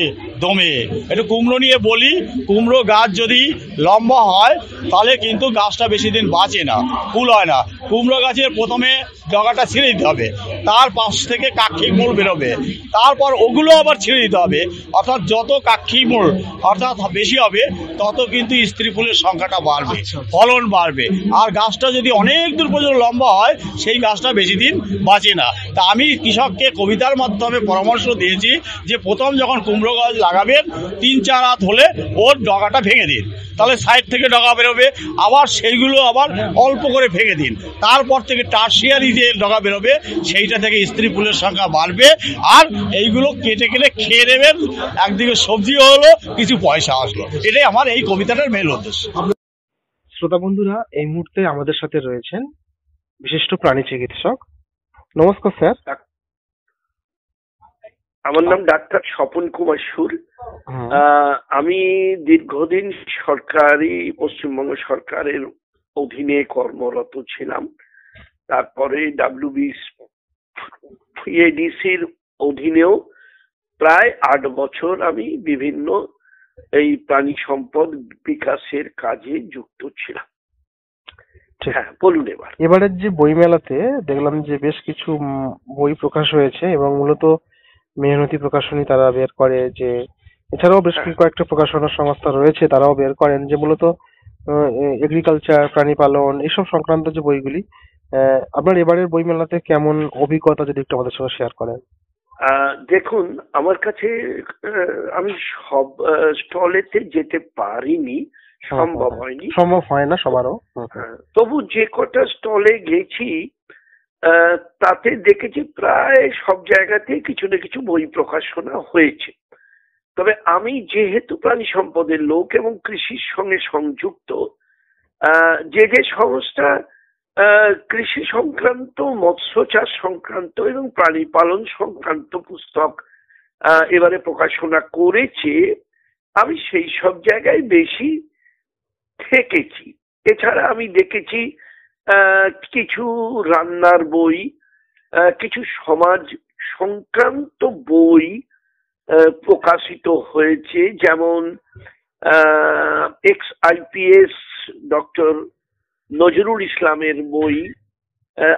দমে। একটু কুমড়ো নিয়ে বলি, কুমড়ো গাছ যদি লম্বা হয় তাহলে কিন্তু গাছটা বেশি দিন বাঁচে না, ফুল হয় না। কুমড়ো গাছের প্রথমে ডগাটা ছিঁড়ে দিতে হবে, তার পাশ থেকে কাক্ষি মূল বেরোবে, তারপর ওগুলো আবার ছিঁড়ে দিতে হবে। অর্থাৎ যত কাক্ষি মূল অর্থাৎ বেশি হবে তত কিন্তু স্ত্রী ফুলের সংখ্যাটা বাড়বে, ফলন বাড়বে। আর গাছটা যদি অনেক দূর পর্যন্ত লম্বা হয় সেই গাছটা বেশি দিন বাঁচে না। তা আমি কৃষককে কবিতার মাধ্যমে পরামর্শ দিয়েছি যে প্রথম যখন কুমড়ো গাছ লাগাবেন 3-4 হাত হলে ওর ডগাটা ভেঙে দিন, তাহলে সাইড থেকে ডগা বেরোবে। আবার সেইগুলো আবার অল্প করে ভেঙে দিন, তারপর থেকে টার্সিয়ারি যে ডগা বেরোবে সেইটা থেকে স্ত্রী ফুলের সংখ্যা বাড়বে। আর এইগুলো কেটে খেয়ে নেবেন, একদিকে সবজিও হলো, কিছু পয়সা আসলো। এটাই আমার এই কবিতাটার মেন উদ্দেশ্য। শ্রোতা বন্ধুরা, এই মুহূর্তে আমাদের সাথে রয়েছেন বিশিষ্ট প্রাণী চিকিৎসক। নমস্কার স্যার। আমার নাম ডাক্তার স্বপন কুমার সুর। আমি দীর্ঘদিন পশ্চিমবঙ্গ সরকারের অধীনে কর্মরত ছিলাম। তারপরে WBCEDCর অধীনেও প্রায় 8 বছর আমি বিভিন্ন এই প্রাণী সম্পদ বিকাশের কাজে যুক্ত ছিলাম। হ্যাঁ, বলুন। এবারের যে বইমেলাতে দেখলাম যে বেশ কিছু বই প্রকাশ হয়েছে এবং মূলত মেহনতি প্রকাশনী তারা বের করে, যে এছাড়াও বেশ কয়েকটা প্রকাশনা সংস্থা রয়েছে তারাও বের করেন যে মূলত এগ্রিকালচার, প্রাণী পালন এইসব সংক্রান্ত যে বইগুলি। আপনার এবারের বইমেলাতে কেমন অভিজ্ঞতা যদি একটু আমাদের সঙ্গে শেয়ার করেন। দেখুন, আমার কাছে আমি সব স্টলেতে যেতে পারিনি, সম্ভব হয় না সবারও। তবু যে কটা স্টলে গেছি তাতে দেখেছি প্রায় সব জায়গাতেই কিছু না কিছু বই প্রকাশনা হয়েছে। তবে আমি যেহেতু প্রাণী সম্পদের লোক এবং কৃষির সঙ্গে সংযুক্ত, যে সংস্থা কৃষি সংক্রান্ত, মৎস্য চাষ সংক্রান্ত এবং প্রাণী পালন সংক্রান্ত পুস্তক এবারে প্রকাশনা করেছে, আমি সেই সব জায়গায় বেশি থেকেছি। এছাড়া আমি দেখেছি কিছু রান্নার বই, কিছু সমাজ সংক্রান্ত বই প্রকাশিত হয়েছে, যেমন ex-IPS ডক্টর নজরুল ইসলামের বই।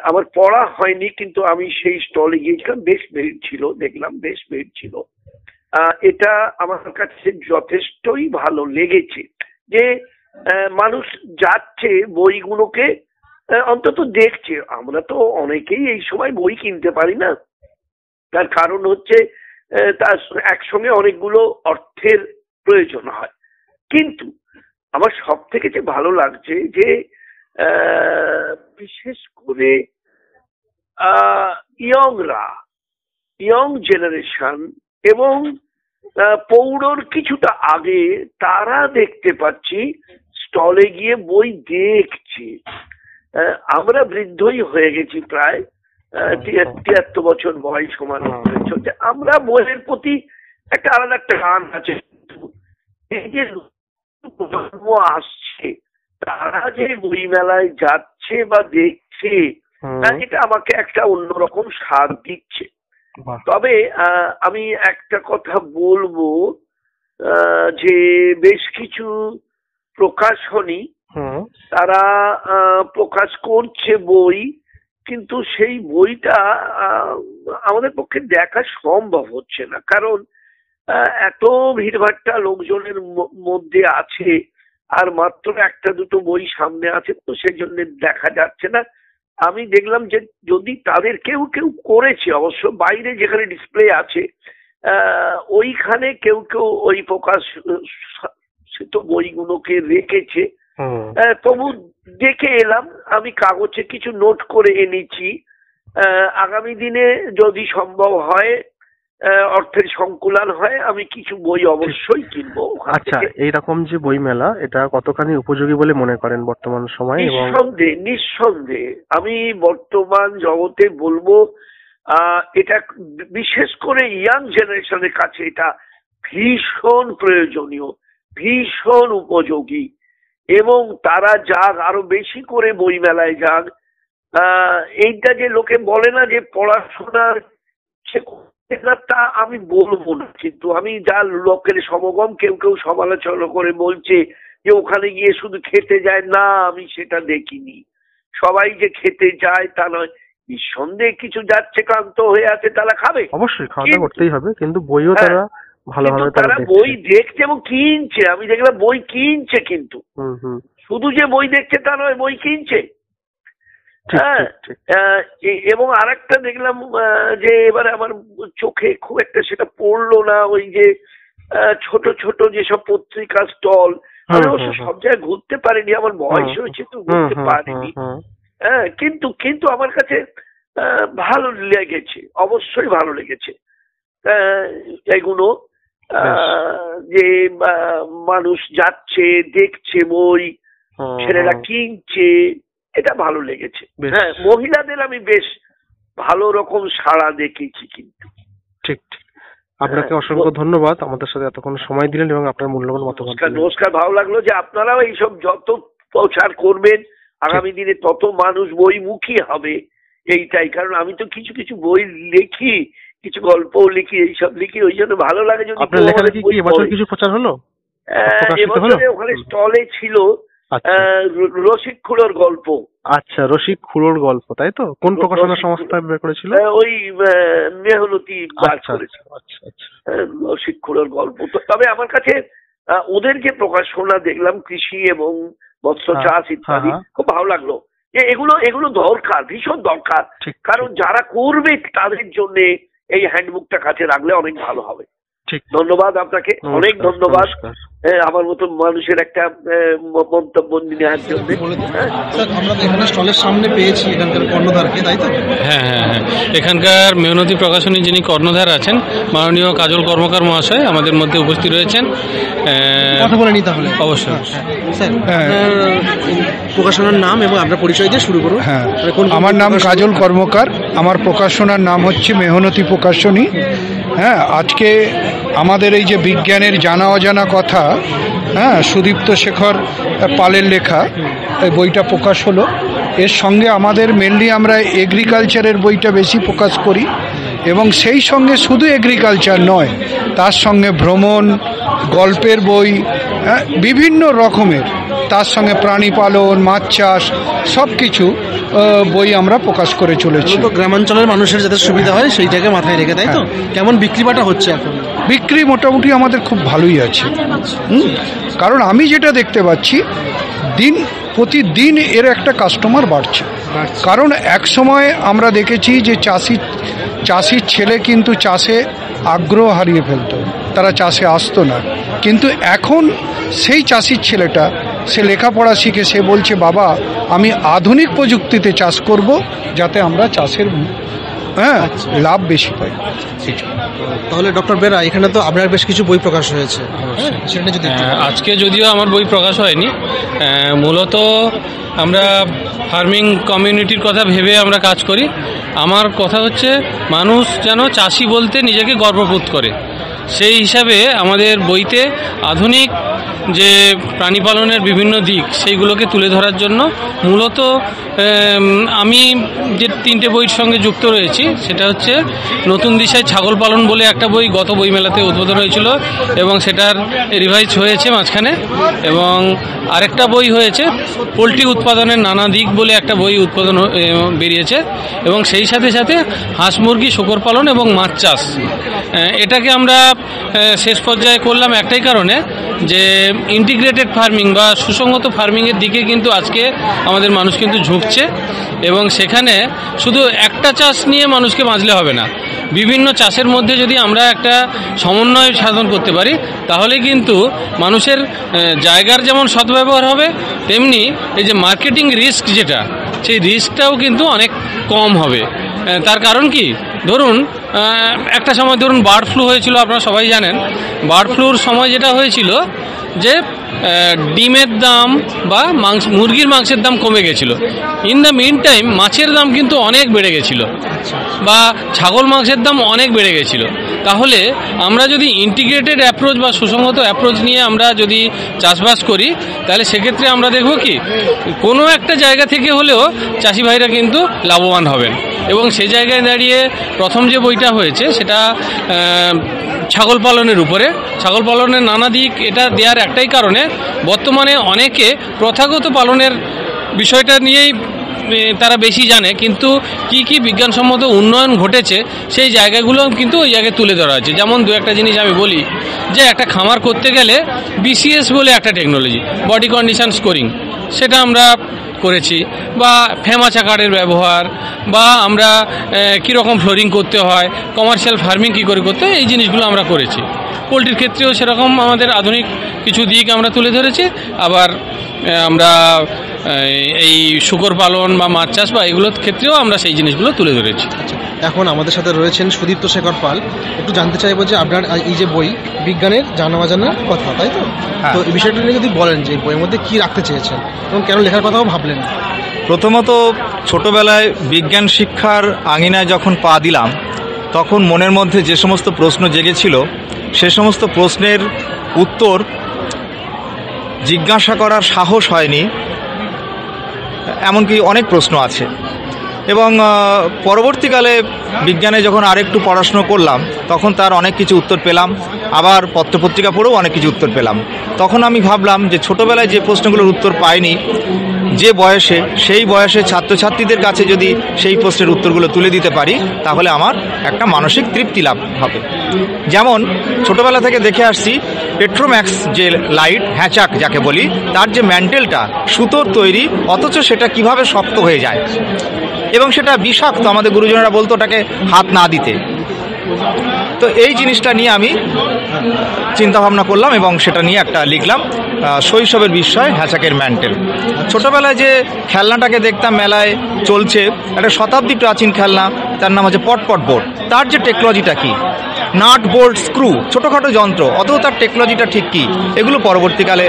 আমার পড়া হয়নি, কিন্তু আমি সেই স্টলে গিয়েছিলাম, বেশ ভিড় ছিল, দেখলাম বেশ ভিড় ছিল। এটা আমার কাছে যথেষ্টই ভালো লেগেছে যে মানুষ যাচ্ছে বইগুলোকে অন্তত দেখছে। আমরা তো অনেকেই এই সময় বই কিনতে পারি না, তার কারণ হচ্ছে তার একসঙ্গে অনেকগুলো অর্থের প্রয়োজন হয়। কিন্তু আমার সব থেকে যে ভালো লাগছে যে বিশেষ করে ইয়ং জেনারেশন এবং পৌরর কিছুটা আগে তারা দেখতে পাচ্ছি স্টলে গিয়ে বই দেখছে। আমরা বৃদ্ধই হয়ে গেছি, প্রায় 73 বছর বয়স সমান চলছে। আমরা বইয়ের প্রতি একটা আলাদা একটা টান আছে। এই যে প্রজন্ম আসছে তারা যে বই মেলায় যাচ্ছে বা দেখছে, এটা আমাকে একটা অন্যরকম স্বাদ দিচ্ছে। তবে আমি একটা কথা বলবো যে বেশ কিছু প্রকাশনী তারা প্রকাশ করছে বই, কিন্তু সেই বইটা আমাদের পক্ষে দেখা সম্ভব হচ্ছে না, কারণ এত ভিড়ভাট্টা লোকজনের মধ্যে আছে আর মাত্র একটা দুটো বই সামনে আছে, তো সেই জন্য দেখা যাচ্ছে না। আমি দেখলাম যে যদি তাদের কেউ করেছে, অবশ্য বাইরে যেখানে ডিসপ্লে আছে ওইখানে কেউ ওই প্রকাশিত বইগুলোকে রেখেছে। তবু দেখে এলাম, আমি কাগজে কিছু নোট করে এনেছি। আগামী দিনে যদি সম্ভব হয় অর্থের সংকুলান হয় আমি কিছু বই অবশ্যই কিনবো। আচ্ছা, এইরকম যে বই মেলা এটা কতখানি উপযোগী বলে মনে করেন বর্তমান সময়ে? নিঃসন্দেহে আমি বর্তমান জগতে বলবো এটা বিশেষ করে ইয়াং জেনারেশনের কাছে এটা ভীষণ প্রয়োজনীয়, ভীষণ উপযোগী, এবং তারা যাক, আরো বেশি করে বই মেলায় যাক। এইটা যে লোকে বলে না যে পড়াশোনার তা আমি বলবো না, কিন্তু আমি যা লোকের সমাগম কেউ কেউ সমালোচনা করে বলছে যে ওখানে গিয়ে শুধু খেতে যায়, না আমি সেটা দেখিনি। সবাই যে খেতে যায় তা নয়, নিঃসন্দেহে কিছু যাচ্ছে ক্লান্ত হয়ে আছে তারা খাবে, অবশ্যই খাওয়া দাওয়া করতেই হবে, কিন্তু বইও তারা ভালোভাবে তারা বই দেখছে এবং কিনছে। আমি দেখলাম বই কিনছে, কিন্তু শুধু যে বই দেখছে তা নয়, বই কিনছে। হ্যাঁ, এবং আরেকটা দেখলাম যে এবারে আমার চোখে খুব একটা সেটা পড়লো না, ওই যে ছোট ছোট যেসব পত্রিকা স্টল, আমি অবশ্য সব জায়গায় ঘুরতে পারিনি, আমার বয়স হয়েছে তো ঘুরতে পারিনি। হ্যাঁ, কিন্তু আমার কাছে ভালো লেগেছে, অবশ্যই ভালো লেগেছে এগুলো, যে মানুষ যাচ্ছে দেখছে বই, ছেলেরা কিনছে, এটা ভালো লেগেছে। হ্যাঁ, মহিলাদের আমি বেশ ভালো রকম সাড়া দেখেছি। কিন্তু ঠিক আপনাকে অসংখ্য ধন্যবাদ আমাদের সাথে এতক্ষণ সময় দিলেন এবং আপনার মূল্যবান মতামত। নমস্কার, ভালো লাগলো যে আপনারাও এইসব যত প্রচার করবেন আগামী দিনে তত মানুষ বইমুখী হবে, এইটাই। কারণ আমি তো কিছু কিছু বই লিখি, কিছু গল্পও লিখি, এইসব লিখি, ওই জন্য ভালো লাগে। যদি কিছু প্রচার হলো এবছরে ওখানে স্টলে ছিল রসিক খুড়োর গল্প। আচ্ছা, রসিক খুড়োর গল্প, তাই তো? কোন প্রকাশনা সংস্থা বের করেছিল? ওই মেহনতি করেছিল রসিক খুড়োর গল্প। তবে আমার কাছে ওদের যে প্রকাশনা দেখলাম কৃষি এবং মৎস্য চাষ ইত্যাদি, খুব ভালো লাগলো। যে এগুলো দরকার, ভীষণ দরকার, কারণ যারা করবে তাদের জন্য এই হ্যান্ডবুকটা কাছে রাখলে অনেক ভালো হবে। ধন্যবাদ আপনাকে, অনেক ধন্যবাদ আমার মতো মানুষের একটা মন্তব্য নেওয়ার জন্য। আমরা এখানে স্টলের সামনে পেয়েছি এখানকার কর্ণধারকে, তাই তো? হ্যাঁ হ্যাঁ হ্যাঁ, এখানকার মেহনতি প্রকাশনী যিনি কর্ণধার আছেন মাননীয় কাজল কর্মকার মহাশয় আমাদের মধ্যে উপস্থিত রয়েছেন। কথা বলে নি তাহলে? অবশ্যই। স্যার, প্রকাশনার নাম এবং আপনার পরিচয় দিয়ে শুরু করুন। হ্যাঁ, আমার নাম কাজল কর্মকার, আমার প্রকাশনার নাম হচ্ছে মেহনতি প্রকাশনী। হ্যাঁ, আজকে আমাদের এই যে বিজ্ঞানের জানা অজানা কথা, হ্যাঁ, সুদীপ্ত শেখর পালের লেখা এই বইটা প্রকাশ হলো। এর সঙ্গে আমাদের মেনলি আমরা এগ্রিকালচারের বইটা বেশি প্রকাশ করি, এবং সেই সঙ্গে শুধু এগ্রিকালচার নয়, তার সঙ্গে ভ্রমণ, গল্পের বই, বিভিন্ন রকমের, তার সঙ্গে প্রাণী পালন, মাছ চাষ, সব কিছু বই আমরা প্রকাশ করে চলেছি। গ্রামাঞ্চলের মানুষের যাতে সুবিধা হয় সেইটাকে মাথায় রেখে, তাই তো? কেমন বিক্রিবাটা হচ্ছে এখন? বিক্রি মোটামুটি আমাদের খুব ভালোই আছে। কারণ আমি যেটা দেখতে পাচ্ছি প্রতিদিন এর একটা কাস্টমার বাড়ছে। কারণ এক সময় আমরা দেখেছি যে চাষির ছেলে কিন্তু চাষে আগ্রহ হারিয়ে ফেলতো, তারা চাষে আসতো না। কিন্তু এখন সেই চাষির ছেলেটা সে লেখাপড়া শিখে সে বলছে, বাবা আমি আধুনিক প্রযুক্তিতে চাষ করব, যাতে আমরা চাষের লাভ বেশি পাই। তাহলে ডক্টর বেরা, এখানে তো আপনার বেশ কিছু বই প্রকাশ হয়েছে, সেটা যদি আজকে যদিও আমার বই প্রকাশ হয়নি, মূলত আমরা ফার্মিং কমিউনিটির কথা ভেবে আমরা কাজ করি। আমার কথা হচ্ছে মানুষ যেন চাষি বলতে নিজেকে গর্ববোধ করে, সেই হিসাবে আমাদের বইতে আধুনিক যে প্রাণী পালনের বিভিন্ন দিক সেইগুলোকে তুলে ধরার জন্য মূলত আমি যে 3টে বইয়ের সঙ্গে যুক্ত রয়েছি, সেটা হচ্ছে নতুন দিশায় ছাগল পালন বলে একটা বই গত বইমেলাতে উদ্বোধন হয়েছিল এবং সেটার রিভাইজ হয়েছে মাঝখানে, এবং আরেকটা বই হয়েছে পোলট্রি উৎপাদনের নানা দিক বলে একটা বই উৎপাদন বেরিয়েছে, এবং সেই সাথে সাথে হাঁস মুরগি, শূকর পালন এবং মাছ চাষ। এটাকে আমরা শেষ পর্যায়ে করলাম একটাই কারণে, যে ইন্টিগ্রেটেড ফার্মিং বা সুসংহত ফার্মিংয়ের দিকে কিন্তু আজকে আমাদের মানুষ কিন্তু ঝুঁকছে, এবং সেখানে শুধু একটা চাষ নিয়ে মানুষকে বাঁচলে হবে না, বিভিন্ন চাষের মধ্যে যদি আমরা একটা সমন্বয় সাধন করতে পারি তাহলে কিন্তু মানুষের জায়গার যেমন সদ্ব্যবহার হবে, তেমনি এই যে মার্কেটিং রিস্ক যেটা, সেই রিস্কটাও কিন্তু অনেক কম হবে। তার কারণ কি, ধরুন একটা সময় ধরুন বার্ড ফ্লু হয়েছিল, আপনারা সবাই জানেন। বার্ড ফ্লুর সময় যেটা হয়েছিল যে ডিমের দাম বা মুরগির মাংসের দাম কমে গেছিলো। ইন দ্য মিন টাইম মাছের দাম কিন্তু অনেক বেড়ে গেছিলো বা ছাগল মাংসের দাম অনেক বেড়ে গেছিলো। তাহলে আমরা যদি ইন্টিগ্রেটেড অ্যাপ্রোচ বা সুসংহত অ্যাপ্রোচ নিয়ে আমরা যদি চাষবাস করি, তাহলে সেক্ষেত্রে আমরা দেখব কি কোনো একটা জায়গা থেকে হলেও চাষি ভাইরা কিন্তু লাভবান হবেন। এবং সেই জায়গায় দাঁড়িয়ে প্রথম যে বইটা হয়েছে সেটা ছাগল পালনের উপরে। ছাগল পালনের নানা দিক এটা দেওয়ার একটাই কারণে, বর্তমানে অনেকে প্রথাগত পালনের বিষয়টা নিয়েই তারা বেশি জানে, কিন্তু কি কি বিজ্ঞানসম্মত উন্নয়ন ঘটেছে সেই জায়গাগুলো কিন্তু ওই জায়গায় তুলে ধরা হয়েছে। যেমন দু একটা জিনিস আমি বলি, যে একটা খামার করতে গেলে BCS বলে একটা টেকনোলজি, বডি কন্ডিশন স্কোরিং, সেটা আমরা করেছি, বা ফেমাচা কার্ডের ব্যবহার, বা আমরা কীরকম ফ্লোরিং করতে হয়, কমার্শিয়াল ফার্মিং কী করে করতে হয়, এই জিনিসগুলো আমরা করেছি। পোলট্রির ক্ষেত্রেও সেরকম আমাদের আধুনিক কিছু দিক আমরা তুলে ধরেছি। আবার আমরা এই শূকর পালন বা মাছ চাষ বা এগুলোর ক্ষেত্রেও আমরা সেই জিনিসগুলো তুলে ধরেছি। এখন আমাদের সাথে রয়েছেন সুদীপ্ত শেখর পাল। একটু জানতে চাইবো যে আপনার এই যে বই বিজ্ঞানের জানা অজানা কথা, তাই তো? তো এই বিষয়টা নিয়ে যদি বলেন যে বইয়ের মধ্যে কি রাখতে চেয়েছেন এবং কেন লেখার কথাও ভাবলেন? প্রথমত ছোটবেলায় বিজ্ঞান শিক্ষার আঙিনায় যখন পা দিলাম, তখন মনের মধ্যে যে সমস্ত প্রশ্ন জেগেছিল সে সমস্ত প্রশ্নের উত্তর জিজ্ঞাসা করার সাহস হয়নি। এমনকি অনেক প্রশ্ন আছে। এবং পরবর্তীকালে বিজ্ঞানে যখন আরেকটু পড়াশুনো করলাম, তখন তার অনেক কিছু উত্তর পেলাম। আবার পত্রপত্রিকা পড়েও অনেক কিছু উত্তর পেলাম। তখন আমি ভাবলাম যে ছোটোবেলায় যে প্রশ্নগুলোর উত্তর পাইনি, যে বয়সে সেই বয়সে ছাত্রছাত্রীদের কাছে যদি সেই প্রশ্নের উত্তরগুলো তুলে দিতে পারি, তাহলে আমার একটা মানসিক তৃপ্তি লাভ হবে। যেমন ছোটোবেলা থেকে দেখে আসছি পেট্রোম্যাক্স যে লাইট হ্যাচাক যাকে বলি, তার যে ম্যান্টেলটা সুতোর তৈরি, অথচ সেটা কিভাবে শক্ত হয়ে যায় এবং সেটা বিষাক্ত। আমাদের গুরুজনেরা বলতো ওটাকে হাত না দিতে। তো এই জিনিসটা নিয়ে আমি চিন্তাভাবনা করলাম এবং সেটা নিয়ে একটা লিখলাম, শৈশবের বিষয় হ্যাচাকের ম্যান্টেল। ছোটোবেলায় যে খেলনাটাকে দেখতাম মেলায় চলছে, একটা শতাব্দী প্রাচীন খেলনা, তার নাম হচ্ছে পটপট বোর্ড। তার যে টেকনোলজিটা কি, নাট বোল্ট স্ক্রু, ছোটোখাটো যন্ত্র, অথচ তার টেকনোলজিটা ঠিক কি, এগুলো পরবর্তীকালে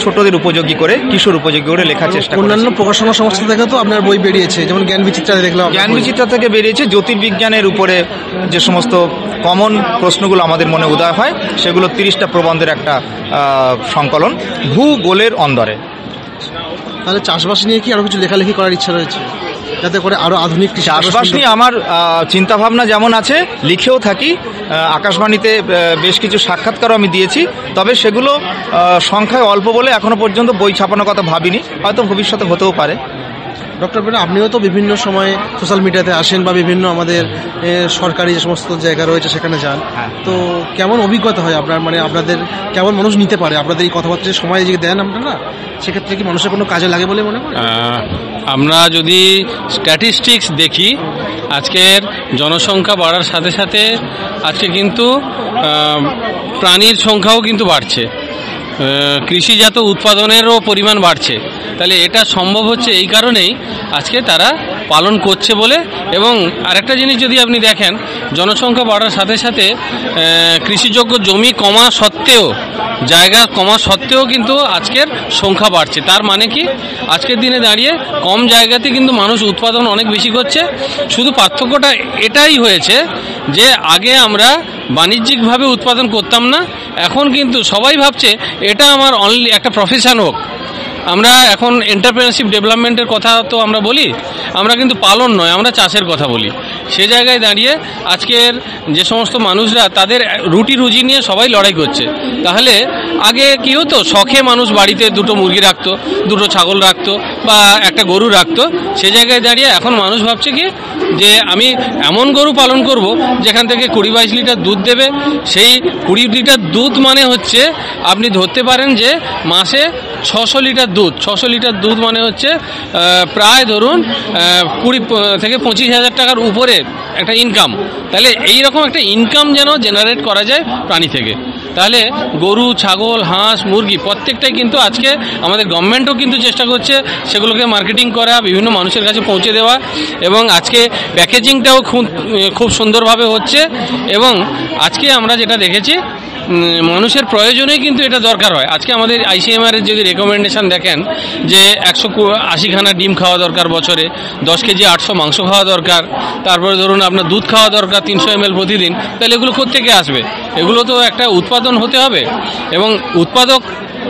ছোটদের উপযোগী করে, কিশোর উপযোগী করে লেখার চেষ্টা করি। অন্যান্য প্রকাশনা সংস্থা থেকে তো আপনার বই বেরিয়েছে, যেমন জ্ঞান বিচিত্রা দেখলাম। জ্ঞান বিচিত্রা থেকে বেরিয়েছে জ্যোতির্বিজ্ঞানের উপরে যে সমস্ত কমন প্রশ্নগুলো আমাদের মনে উদয় হয়, সেগুলো 30টা প্রবন্ধের একটা সংকলন, ভূগোলের অন্দরে। তাহলে চাষবাস নিয়ে কি আরও কিছু লেখালেখি করার ইচ্ছা রয়েছে, যাতে করে আরও আধুনিক চাষবাস নিয়ে আমার চিন্তাভাবনা যেমন আছে, লিখেও থাকি। আকাশবাণীতে বেশ কিছু সাক্ষাৎকারও আমি দিয়েছি, তবে সেগুলো সংখ্যায় অল্প বলে এখনও পর্যন্ত বই ছাপানোর কথা ভাবিনি, হয়তো ভবিষ্যতে হতেও পারে। ডক্টর বেরা, আপনিও তো বিভিন্ন সময় সোশ্যাল মিডিয়াতে আসেন বা বিভিন্ন আমাদের সরকারি যে সমস্ত জায়গা রয়েছে সেখানে যান, তো কেমন অভিজ্ঞতা হয় আপনার? মানে আপনাদের কেমন মানুষ নিতে পারে আপনাদের এই কথাবার্তা যে সময় যে দেন আপনারা, সেক্ষেত্রে কি মানুষের কোনো কাজে লাগে বলে মনে করেন? আমরা যদি স্ট্যাটিস্টিক্স দেখি, আজকের জনসংখ্যা বাড়ার সাথে সাথে আজকে কিন্তু প্রাণীর সংখ্যাও কিন্তু বাড়ছে, কৃষিজাত উৎপাদনেরও পরিমাণ বাড়ছে। তাহলে এটা সম্ভব হচ্ছে এই কারণেই আজকে তারা পালন করছে বলে। এবং আরেকটা জিনিস যদি আপনি দেখেন, জনসংখ্যা বাড়ার সাথে সাথে কৃষিযোগ্য জমি কমা সত্ত্বেও, জায়গা কমা সত্ত্বেও কিন্তু আজকের সংখ্যা বাড়ছে। তার মানে কি, আজকের দিনে দাঁড়িয়ে কম জায়গাতে কিন্তু মানুষ উৎপাদন অনেক বেশি করছে। শুধু পার্থক্যটা এটাই হয়েছে যে আগে আমরা বাণিজ্যিকভাবে উৎপাদন করতাম না, এখন কিন্তু সবাই ভাবছে এটা আমার অনলি একটা প্রফেশন হোক। আমরা এখন এন্টারপ্রেনারশিপ ডেভেলপমেন্টের কথা তো আমরা বলি, আমরা কিন্তু পালন নয়, আমরা চাষের কথা বলি। সে জায়গায় দাঁড়িয়ে আজকের যে সমস্ত মানুষরা তাদের রুটি রুজি নিয়ে সবাই লড়াই করছে। তাহলে আগে কী হতো, শখে মানুষ বাড়িতে দুটো মুরগি রাখতো, দুটো ছাগল রাখতো বা একটা গরু রাখতো। সে জায়গায় দাঁড়িয়ে এখন মানুষ ভাবছে কি, যে আমি এমন গরু পালন করব যেখান থেকে 20-22 লিটার দুধ দেবে। সেই 20 লিটার দুধ মানে হচ্ছে আপনি ধরতে পারেন যে মাসে 600 লিটার দুধ। 600 লিটার দুধ মানে হচ্ছে প্রায় ধরুন 20 থেকে 25 হাজার টাকার উপরে একটা ইনকাম। তাহলে এই রকম একটা ইনকাম যেন জেনারেট করা যায় প্রাণী থেকে। তাহলে গরু, ছাগল, হাঁস, মুরগি প্রত্যেকটাই কিন্তু আজকে আমাদের গভর্নমেন্টও কিন্তু চেষ্টা করছে সেগুলোকে মার্কেটিং করা, বিভিন্ন মানুষের কাছে পৌঁছে দেওয়া, এবং আজকে প্যাকেজিংটাও খুব সুন্দরভাবে হচ্ছে। এবং আজকে আমরা যেটা দেখেছি, মানুষের প্রয়োজনেই কিন্তু এটা দরকার হয়। আজকে আমাদের ICMR এর যদি রেকমেন্ডেশন দেখেন যে 180খানা ডিম খাওয়া দরকার বছরে, 10 কেজি 800 মাংস খাওয়া দরকার, তারপরে ধরুন আপনার দুধ খাওয়া দরকার 300 ml প্রতিদিন, তাহলে এগুলো কোত্থেকে আসবে? এগুলো তো একটা উৎপাদন হতে হবে, এবং উৎপাদক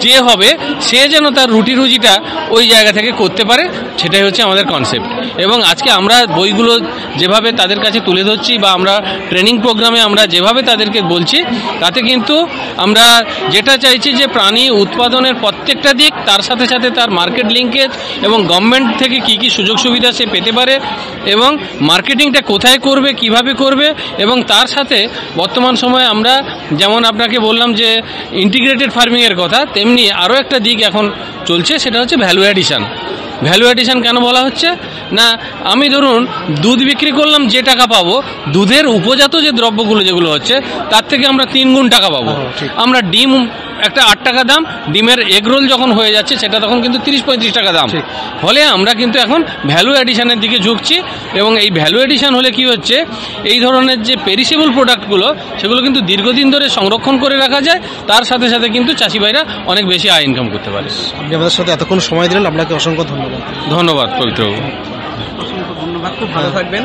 যে হবে সে যেন তার রুজিটা ওই জায়গা থেকে করতে পারে, সেটাই হচ্ছে আমাদের কনসেপ্ট। এবং আজকে আমরা বইগুলো যেভাবে তাদের কাছে তুলে ধরছি বা আমরা ট্রেনিং প্রোগ্রামে আমরা যেভাবে তাদেরকে বলছি, তাতে কিন্তু আমরা যেটা চাইছি যে প্রাণী উৎপাদনের প্রত্যেকটা দিক, তার সাথে সাথে তার মার্কেট লিঙ্কেজ এবং গভর্নমেন্ট থেকে কি কি সুযোগ সুবিধা সে পেতে পারে, এবং মার্কেটিংটা কোথায় করবে, কিভাবে করবে, এবং তার সাথে বর্তমান সময়ে আমরা যেমন আপনাকে বললাম যে ইন্টিগ্রেটেড ফার্মিংয়ের কথা, তেমনি আরও একটা দিক এখন চলছে, সেটা হচ্ছে ভ্যালু অ্যাডিশন। ভ্যালু অ্যাডিশন কেন বলা হচ্ছে না, আমি ধরুন দুধ বিক্রি করলাম, যে টাকা পাবো দুধের উপজাত যে দ্রব্যগুলো যেগুলো হচ্ছে তার থেকে আমরা 3 গুণ টাকা পাবো। আমরা ডিম একটা 8 টাকা দাম, ডিমের এগ রোল যখন হয়ে যাচ্ছে সেটা তখন কিন্তু 30-35 টাকা দাম। ফলে আমরা কিন্তু এখন ভ্যালু অ্যাডিশনের দিকে ঝুঁকছি, এবং এই ভ্যালু অ্যাডিশন হলে কি হচ্ছে, এই ধরনের যে পেরিসেবল প্রোডাক্টগুলো সেগুলো কিন্তু দীর্ঘদিন ধরে সংরক্ষণ করে রাখা যায়, তার সাথে সাথে কিন্তু চাষি ভাইরা অনেক বেশি আয় ইনকাম করতে পারে। আপনি আমাদের সাথে এতক্ষণ সময় দিলেন, আপনাকে অসংখ্য ধন্যবাদ। ধন্যবাদ পবিত্রবাবু। ধন্যবাদ, খুব ভালো থাকবেন।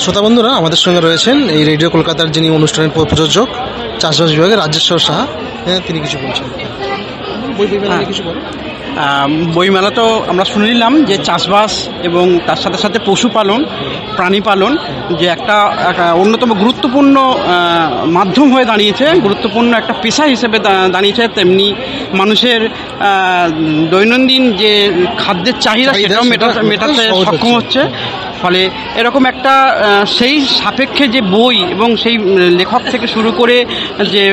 শ্রোতা বন্ধুরা, আমাদের সঙ্গে রয়েছেন এই রেডিও কলকাতার যিনি অনুষ্ঠানের প্রযোজক, চাষবাস বিভাগের রাজেশ্বর সাহা। তিনি কিছু বলছেন। কিছু বলেন। বইমেলা তো আমরা শুনে নিলাম যে চাষবাস এবং তার সাথে সাথে পশুপালন, প্রাণী পালন যে একটা অন্যতম গুরুত্বপূর্ণ মাধ্যম হয়ে দাঁড়িয়েছে, গুরুত্বপূর্ণ একটা পেশা হিসেবে দাঁড়িয়েছে, তেমনি মানুষের দৈনন্দিন যে খাদ্যের চাহিদা সেটাও মেটাতে সক্ষম হচ্ছে। ফলে এরকম একটা সেই সাপেক্ষে যে বই এবং সেই লেখক থেকে শুরু করে যে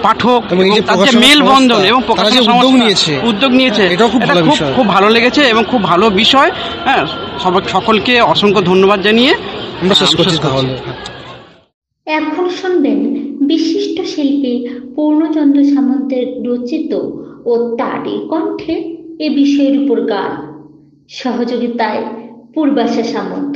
পাঠক তার যে মেলবন্ধন এবং উদ্যোগ নিয়েছে, এটা খুব ভালো লেগেছে এবং খুব ভালো বিষয়। হ্যাঁ, সকলকে অসংখ্য ধন্যবাদ জানিয়ে আমরা শেষ করছি। এখন শুনবেন বিশিষ্ট শিল্পী পূর্ণচন্দ্র সামন্তের রচিত ও তারই কণ্ঠে এ বিষয়ের উপর গান, সহযোগিতায় পূর্বাশা সামন্ত।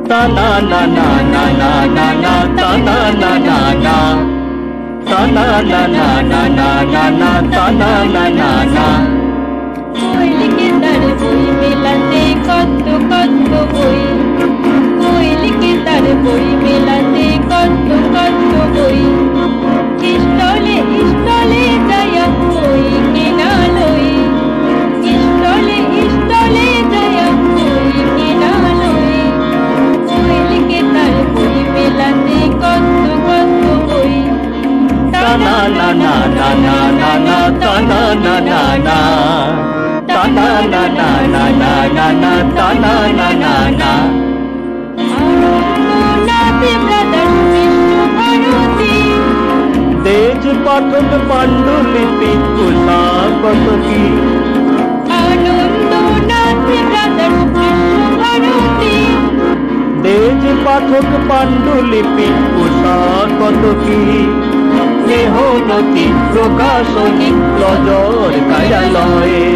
ta na na na na na na na ta na na na na ta na na na na na na na ta na na na na कोयल के दर बोई मेलाते कत कत बोई, कोयल के दर बोई मेलाते कत कत बोई, इष्टले इष्टले जया कोई केना लई, इष्टले इष्टले जया कोई केना लई, कोयल के दर बोई मेलाते कत कत बोई, ta na na na na na na na ta na na na na ta na na na na na na na ta na na na na তেজ পাঠক পাণ্ডুলিপি তুষা কত কি আনন্দ নাথে ব্রাদার্স বিশ্বভারতী, তেজ পাঠক পাণ্ডুলিপি তুষা কত কি মেহনতি প্রকাশনী লজর কার্যালয়ে,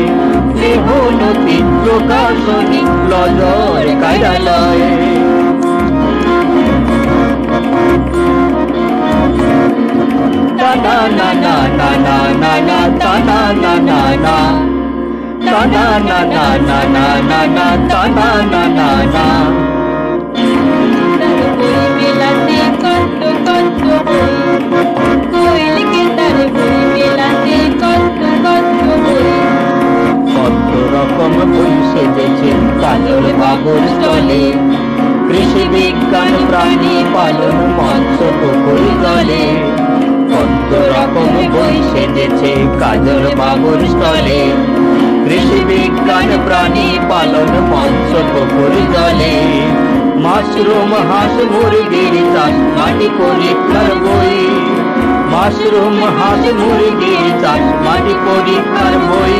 মেহনতি প্রকাশনী লজর কার্যালয়ে ta na na na na na na na ta na na na na ta na na na na na na na ta na na na na बोई मेलाते कत कत बोई, कोयल के दर बोई मेलाते कत कत बोई, কত রকম বই সেজেছে কাজল বাবুর স্থলে, কৃষি বিজ্ঞান প্রাণী পালন মৎস্য পুকুর জলে, কত রকম বই সেজেছে কাজল বাবুর স্থলে, কৃষি বিজ্ঞান প্রাণী পালন মৎস্য পুকুর জলে, মাশরুম হাঁস মুরগির চাষ মাটি পরীক্ষার বই, মাশরুম হাঁস মুরগির চাষ মাটি পরীক্ষার বই,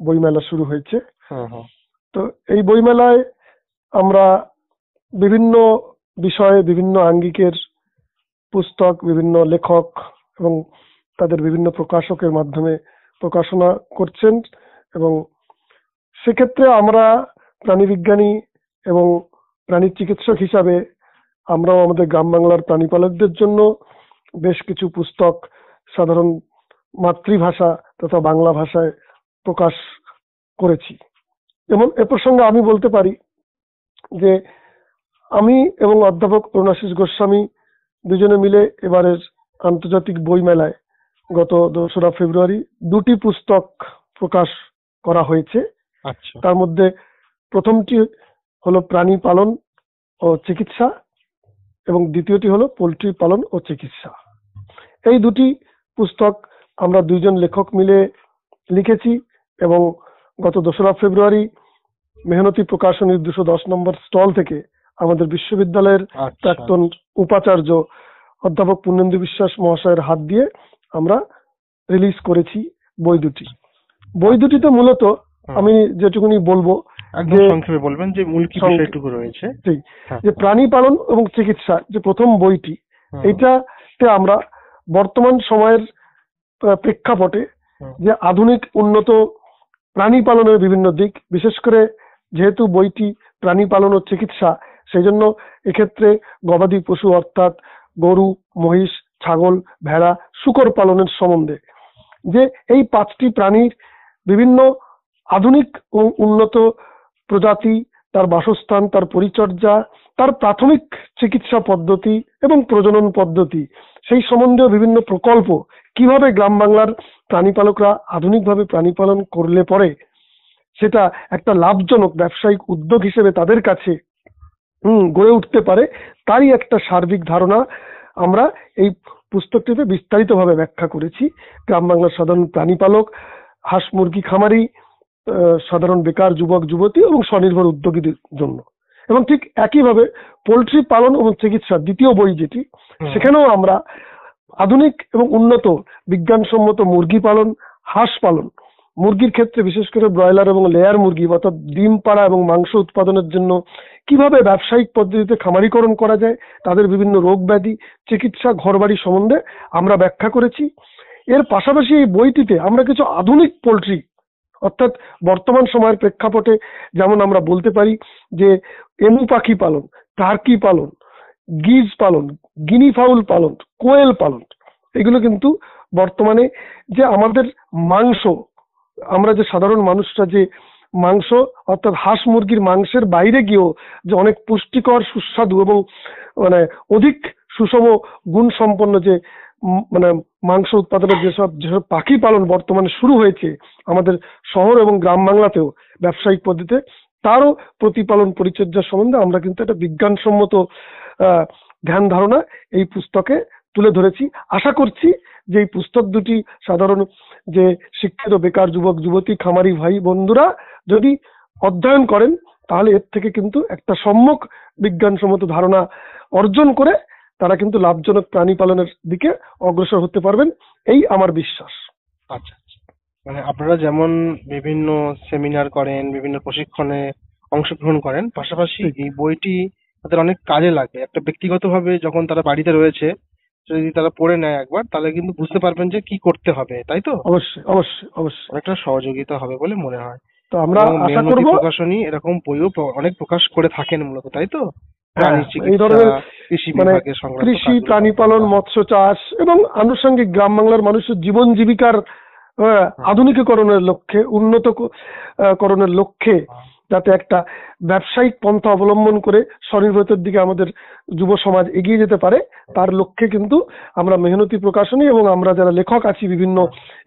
বইমেলা শুরু হয়েছে। হুম হুম। তো এই বইমেলায় আমরা বিভিন্ন বিষয়ে বিভিন্ন আঙ্গিকের পুস্তক, বিভিন্ন লেখক এবং তাদের বিভিন্ন প্রকাশকের মাধ্যমে প্রকাশনা করছেন, এবং সেক্ষেত্রে আমরা প্রাণীবিজ্ঞানী এবং প্রাণী চিকিৎসক হিসাবে আমরাও আমাদের গ্রাম বাংলার প্রাণীপালকদের জন্য বেশ কিছু পুস্তক সাধারণ মাতৃভাষা তথা বাংলা ভাষায় প্রকাশ করেছি। এবং এ প্রসঙ্গে আমি বলতে পারি যে আমি এবং অধ্যাপক অরুণাশিস গোস্বামী দুজনে মিলে এবারের আন্তর্জাতিক বই মেলায় গত 2রা ফেব্রুয়ারি 2টি পুস্তক প্রকাশ করা হয়েছে। আচ্ছা। তার মধ্যে প্রথমটি হলো প্রাণী পালন ও চিকিৎসা এবং দ্বিতীয়টি হলো পোল্ট্রি পালন ও চিকিৎসা। এই 2টি পুস্তক আমরা 2জন লেখক মিলে লিখেছি এবং গত 2রা ফেব্রুয়ারি মেহনতি প্রকাশনীর 210 নম্বর স্টল থেকে আমাদের বিশ্ববিদ্যালয়ের প্রাক্তন উপাচার্য অধ্যাপক পূর্ণেন্দু বিশ্বাস মহাশয়ের হাত দিয়ে আমরা রিলিজ করেছি বই দুটি। বই দুটিতে মূলত আমি যেটুকুনি বলবো, একদম সংক্ষেপে বলবেন যে মূল কি বিষয়টুকু রয়েছে। ঠিক, যে প্রাণী পালন এবং চিকিৎসা যে প্রথম বইটি, এইটাতে আমরা বর্তমান সময়ের প্রেক্ষাপটে যে আধুনিক উন্নত প্রাণী পালনের বিভিন্ন দিক, বিশেষ করে যেহেতু বইটি প্রাণী পালন ও চিকিৎসা, সেই জন্য এক্ষেত্রে গবাদি পশু অর্থাৎ গরু, মহিষ, ছাগল, ভেড়া, শূকর পালনের সম্বন্ধে যে এই 5টি প্রাণীর বিভিন্ন আধুনিক ও উন্নত প্রজাতি, তার বাসস্থান, তার পরিচর্যা, তার প্রাথমিক চিকিৎসা পদ্ধতি এবং প্রজনন পদ্ধতি, সেই সম্বন্ধেও বিভিন্ন প্রকল্প, কিভাবে গ্রাম বাংলার প্রাণীপালকরা আধুনিকভাবে প্রাণী পালন করলে পরে সেটা একটা লাভজনক ব্যবসায়িক উদ্যোগ হিসেবে তাদের কাছে গড়ে উঠতে পারে, তারই একটা সার্বিক ধারণা আমরা এই পুস্তকটিতে বিস্তারিতভাবে ব্যাখ্যা করেছি। গ্রাম বাংলার সাধারণ প্রাণীপালক, হাঁস মুরগি খামারি, সাধারণ বেকার যুবক যুবতী এবং স্বনির্ভর উদ্যোগীদের জন্য। এবং ঠিক একইভাবে পোল্ট্রি পালন এবং চিকিৎসা দ্বিতীয় বই যেটি, সেখানেও আমরা আধুনিক এবং উন্নত বিজ্ঞানসম্মত মুরগি পালন, হাঁস পালন, মুরগির ক্ষেত্রে বিশেষ করে ব্রয়লার এবং লেয়ার মুরগি অর্থাৎ ডিম পাড়া এবং মাংস উৎপাদনের জন্য কিভাবে ব্যবসায়িক পদ্ধতিতে খামারিকরণ করা যায়, তাদের বিভিন্ন রোগ ব্যাধি, চিকিৎসা, ঘরবাড়ি সম্বন্ধে আমরা ব্যাখ্যা করেছি। এর পাশাপাশি এই বইটিতে আমরা কিছু আধুনিক পোল্ট্রি অর্থাৎ বর্তমান সময়ের প্রেক্ষাপটে যেমন আমরা বলতে পারি যে এমু পাখি পালন, টার্কি পালন, গিজ পালন, গিনি ফাউল পালন, কোয়েল পালন, এগুলো কিন্তু বর্তমানে যে আমাদের মাংস, আমরা যে সাধারণ মানুষরা যে মাংস অর্থাৎ হাঁস মুরগির মাংসের বাইরে গিয়েও যে অনেক পুষ্টিকর, সুস্বাদু এবং মানে অধিক সুষম গুণ সম্পন্ন যে মানে মাংস উৎপাদনের যেসব পাখি পালন বর্তমানে শুরু হয়েছে আমাদের শহর এবং গ্রাম বাংলাতেও ব্যবসায়িক পদ্ধতিতে, তারও প্রতিপালন পরিচর্যা সম্বন্ধে আমরা কিন্তু একটা বিজ্ঞানসম্মত ধ্যান ধারণা এই পুস্তকে তুলে ধরেছি। আশা করছি যে এই পুস্তক দুটি সাধারণ যে শিক্ষিত বেকার যুবক যুবতী খামারি ভাই বন্ধুরা যদি অধ্যয়ন করেন, তাহলে এর থেকে কিন্তু একটা সম্যক বিজ্ঞানসম্মত ধারণা অর্জন করে তারা কিন্তু লাভজনক প্রাণী পালনের দিকে অগ্রসর হতে পারবেন, এই আমার বিশ্বাস। আচ্ছা, মানে আপনারা যেমন বিভিন্ন সেমিনার করেন, বিভিন্ন প্রশিক্ষণে অংশগ্রহণ করেন, পাশাপাশি এই বইটি তাদের অনেক কাজে লাগে। একটা ব্যক্তিগতভাবে যখন তারা বাড়িতে রয়েছে, যদি তারা পড়ে নেয় একবার, তাহলে কিন্তু বুঝতে পারবেন যে কি করতে হবে, তাই তো? অবশ্যই অবশ্যই অবশ্যই অনেকটা সহযোগিতা হবে বলে মনে হয়। তো আমরা আশা করব প্রকাশনী এরকম বইও অনেক প্রকাশ করে থাকেন মূলত, তাই তো? এই ধরনের মানে কৃষি, প্রাণী পালন, মৎস্য চাষ এবং আনুষঙ্গিক গ্রাম বাংলার মানুষের জীবন জীবিকার আধুনিকীকরণের লক্ষ্যে, উন্নত করণের লক্ষ্যে যাতে একটা ব্যবসায়িক পন্থা অবলম্বন করে স্বনির্ভরতার দিকে আমাদের যুব সমাজ এগিয়ে যেতে পারে, তার লক্ষ্যে কিন্তু আমরা মেহনতি প্রকাশনী এবং আমরা যারা লেখক আছি বিভিন্ন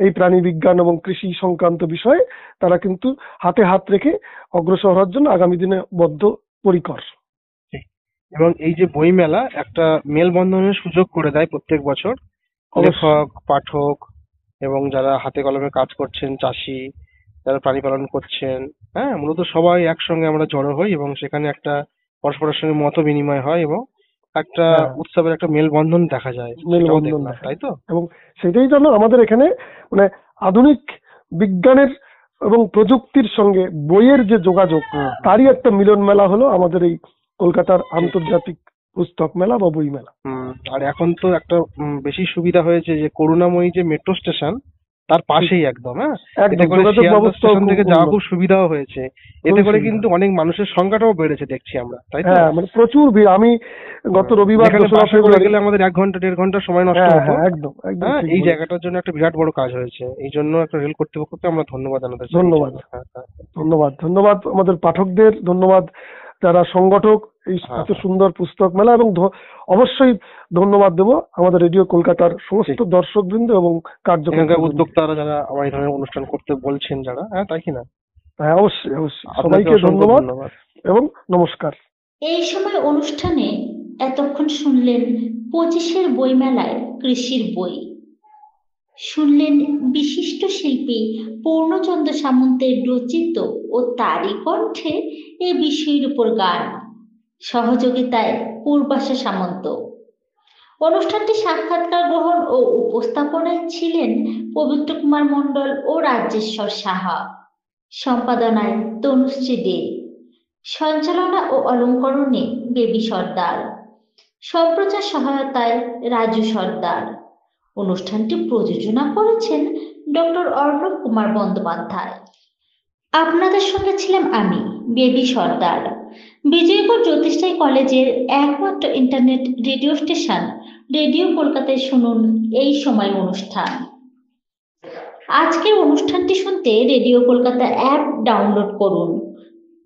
এই প্রাণী বিজ্ঞান এবং কৃষি সংক্রান্ত বিষয়ে, তারা কিন্তু হাতে হাত রেখে অগ্রসর হওয়ার জন্য আগামী দিনে বদ্ধপরিকর। এবং এই যে বই মেলা একটা মেলবন্ধনের সুযোগ করে দেয় প্রত্যেক বছর। লেখক, পাঠক এবং যারা হাতে কলমে কাজ করছেন, চাষি, যারা প্রাণী পালন করছেন, মূলত সবাই একসঙ্গে আমরা জড়ো হই এবং সেখানে একটা পরস্পরের সঙ্গে মত বিনিময় হয় এবং একটা উৎসবের একটা মেলবন্ধন দেখা যায়, তাই তো? এবং সেটাই জন্য আমাদের এখানে মানে আধুনিক বিজ্ঞানের এবং প্রযুক্তির সঙ্গে বইয়ের যে যোগাযোগ তারই একটা মিলন মেলা হলো আমাদের এই কলকাতার আন্তর্জাতিক পুস্তক মেলা বা বই মেলা। আর এখন তো একটা বেশি সুবিধা হয়েছে যে করুণাময়ী যে মেট্রো স্টেশন তার পাশেই একদম, হ্যাঁ, এতে করে স্টেশন থেকে যাওয়া খুব সুবিধাও হয়েছে। এতে করে কিন্তু অনেক মানুষের সংখ্যাটাও বেড়েছে দেখছি আমরা, তাই তো? হ্যাঁ, মানে প্রচুর ভিড়। আমি গত রবিবার গেলে আমাদের 1 ঘন্টা 1.5 ঘন্টা সময় নষ্ট হতো। একদম একদম এই জায়গাটার জন্য একটা বিরাট বড় কাজ হয়েছে। এই জন্য একটা রেল কর্তৃপক্ষকে আমরা ধন্যবাদ জানাতে চাই। ধন্যবাদ ধন্যবাদ ধন্যবাদ আমাদের পাঠকদের, ধন্যবাদ যারা সংগঠক এই এত সুন্দর পুস্তক মেলা, এবং অবশ্যই ধন্যবাদ দেবো আমাদের রেডিও কলকাতার সমস্ত দর্শকবৃন্দ এবং কার্যকর্তা উদ্যোক্তারা যারা আমার এই ধরনের অনুষ্ঠান করতে বলছেন যারা, হ্যাঁ, তাই কিনা? হ্যাঁ, অবশ্যই অবশ্যই সবাইকে ধন্যবাদ এবং নমস্কার। এই সময় অনুষ্ঠানে এতক্ষণ শুনলেন 25-এর বইমেলায় কৃষির বই, শুনলেন বিশিষ্ট শিল্পী পূর্ণচন্দ্র সামন্তের রচিত ও তারই কণ্ঠে এ বিষয়ের উপর গান, সহযোগিতায় পূর্বাশা সামন্ত। অনুষ্ঠানটি সাক্ষাৎকার গ্রহণ ও উপস্থাপনায় ছিলেন পবিত্র কুমার মণ্ডল ও রাজেশ্বর সাহা, সম্পাদনায় তনুশ্রী দে, সঞ্চালনা ও অলঙ্করণে বেবি সর্দার, সম্প্রচার সহায়তায় রাজু সর্দার। অনুষ্ঠানটি প্রযোজনা করেছেন ডক্টর অর্ণব কুমার বন্দ্যোপাধ্যায়। আপনাদের সঙ্গে ছিলাম আমি, বেবি সর্দার। বিজয়গড় জ্যোতিষাই কলেজের একমাত্র ইন্টারনেট রেডিও স্টেশন রেডিও কলকাতায় শুনুন এই সময় অনুষ্ঠান। আজকের অনুষ্ঠানটি শুনতে রেডিও কলকাতা অ্যাপ ডাউনলোড করুন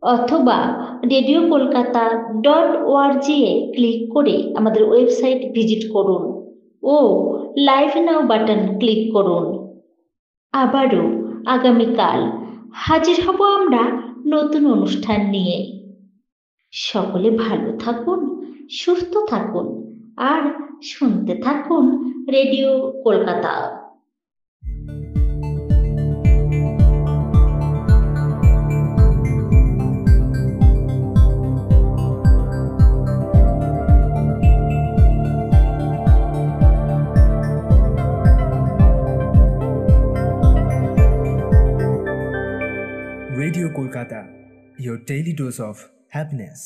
অথবা radiokolkata.org এ ক্লিক করে আমাদের ওয়েবসাইট ভিজিট করুন ও লাইভ নাও বাটন ক্লিক করুন। আবারও আগামীকাল হাজির হব আমরা নতুন অনুষ্ঠান নিয়ে। সকলে ভালো থাকুন, সুস্থ থাকুন আর শুনতে থাকুন radio Kolkata. Radio Kolkata, your daily dose of happiness.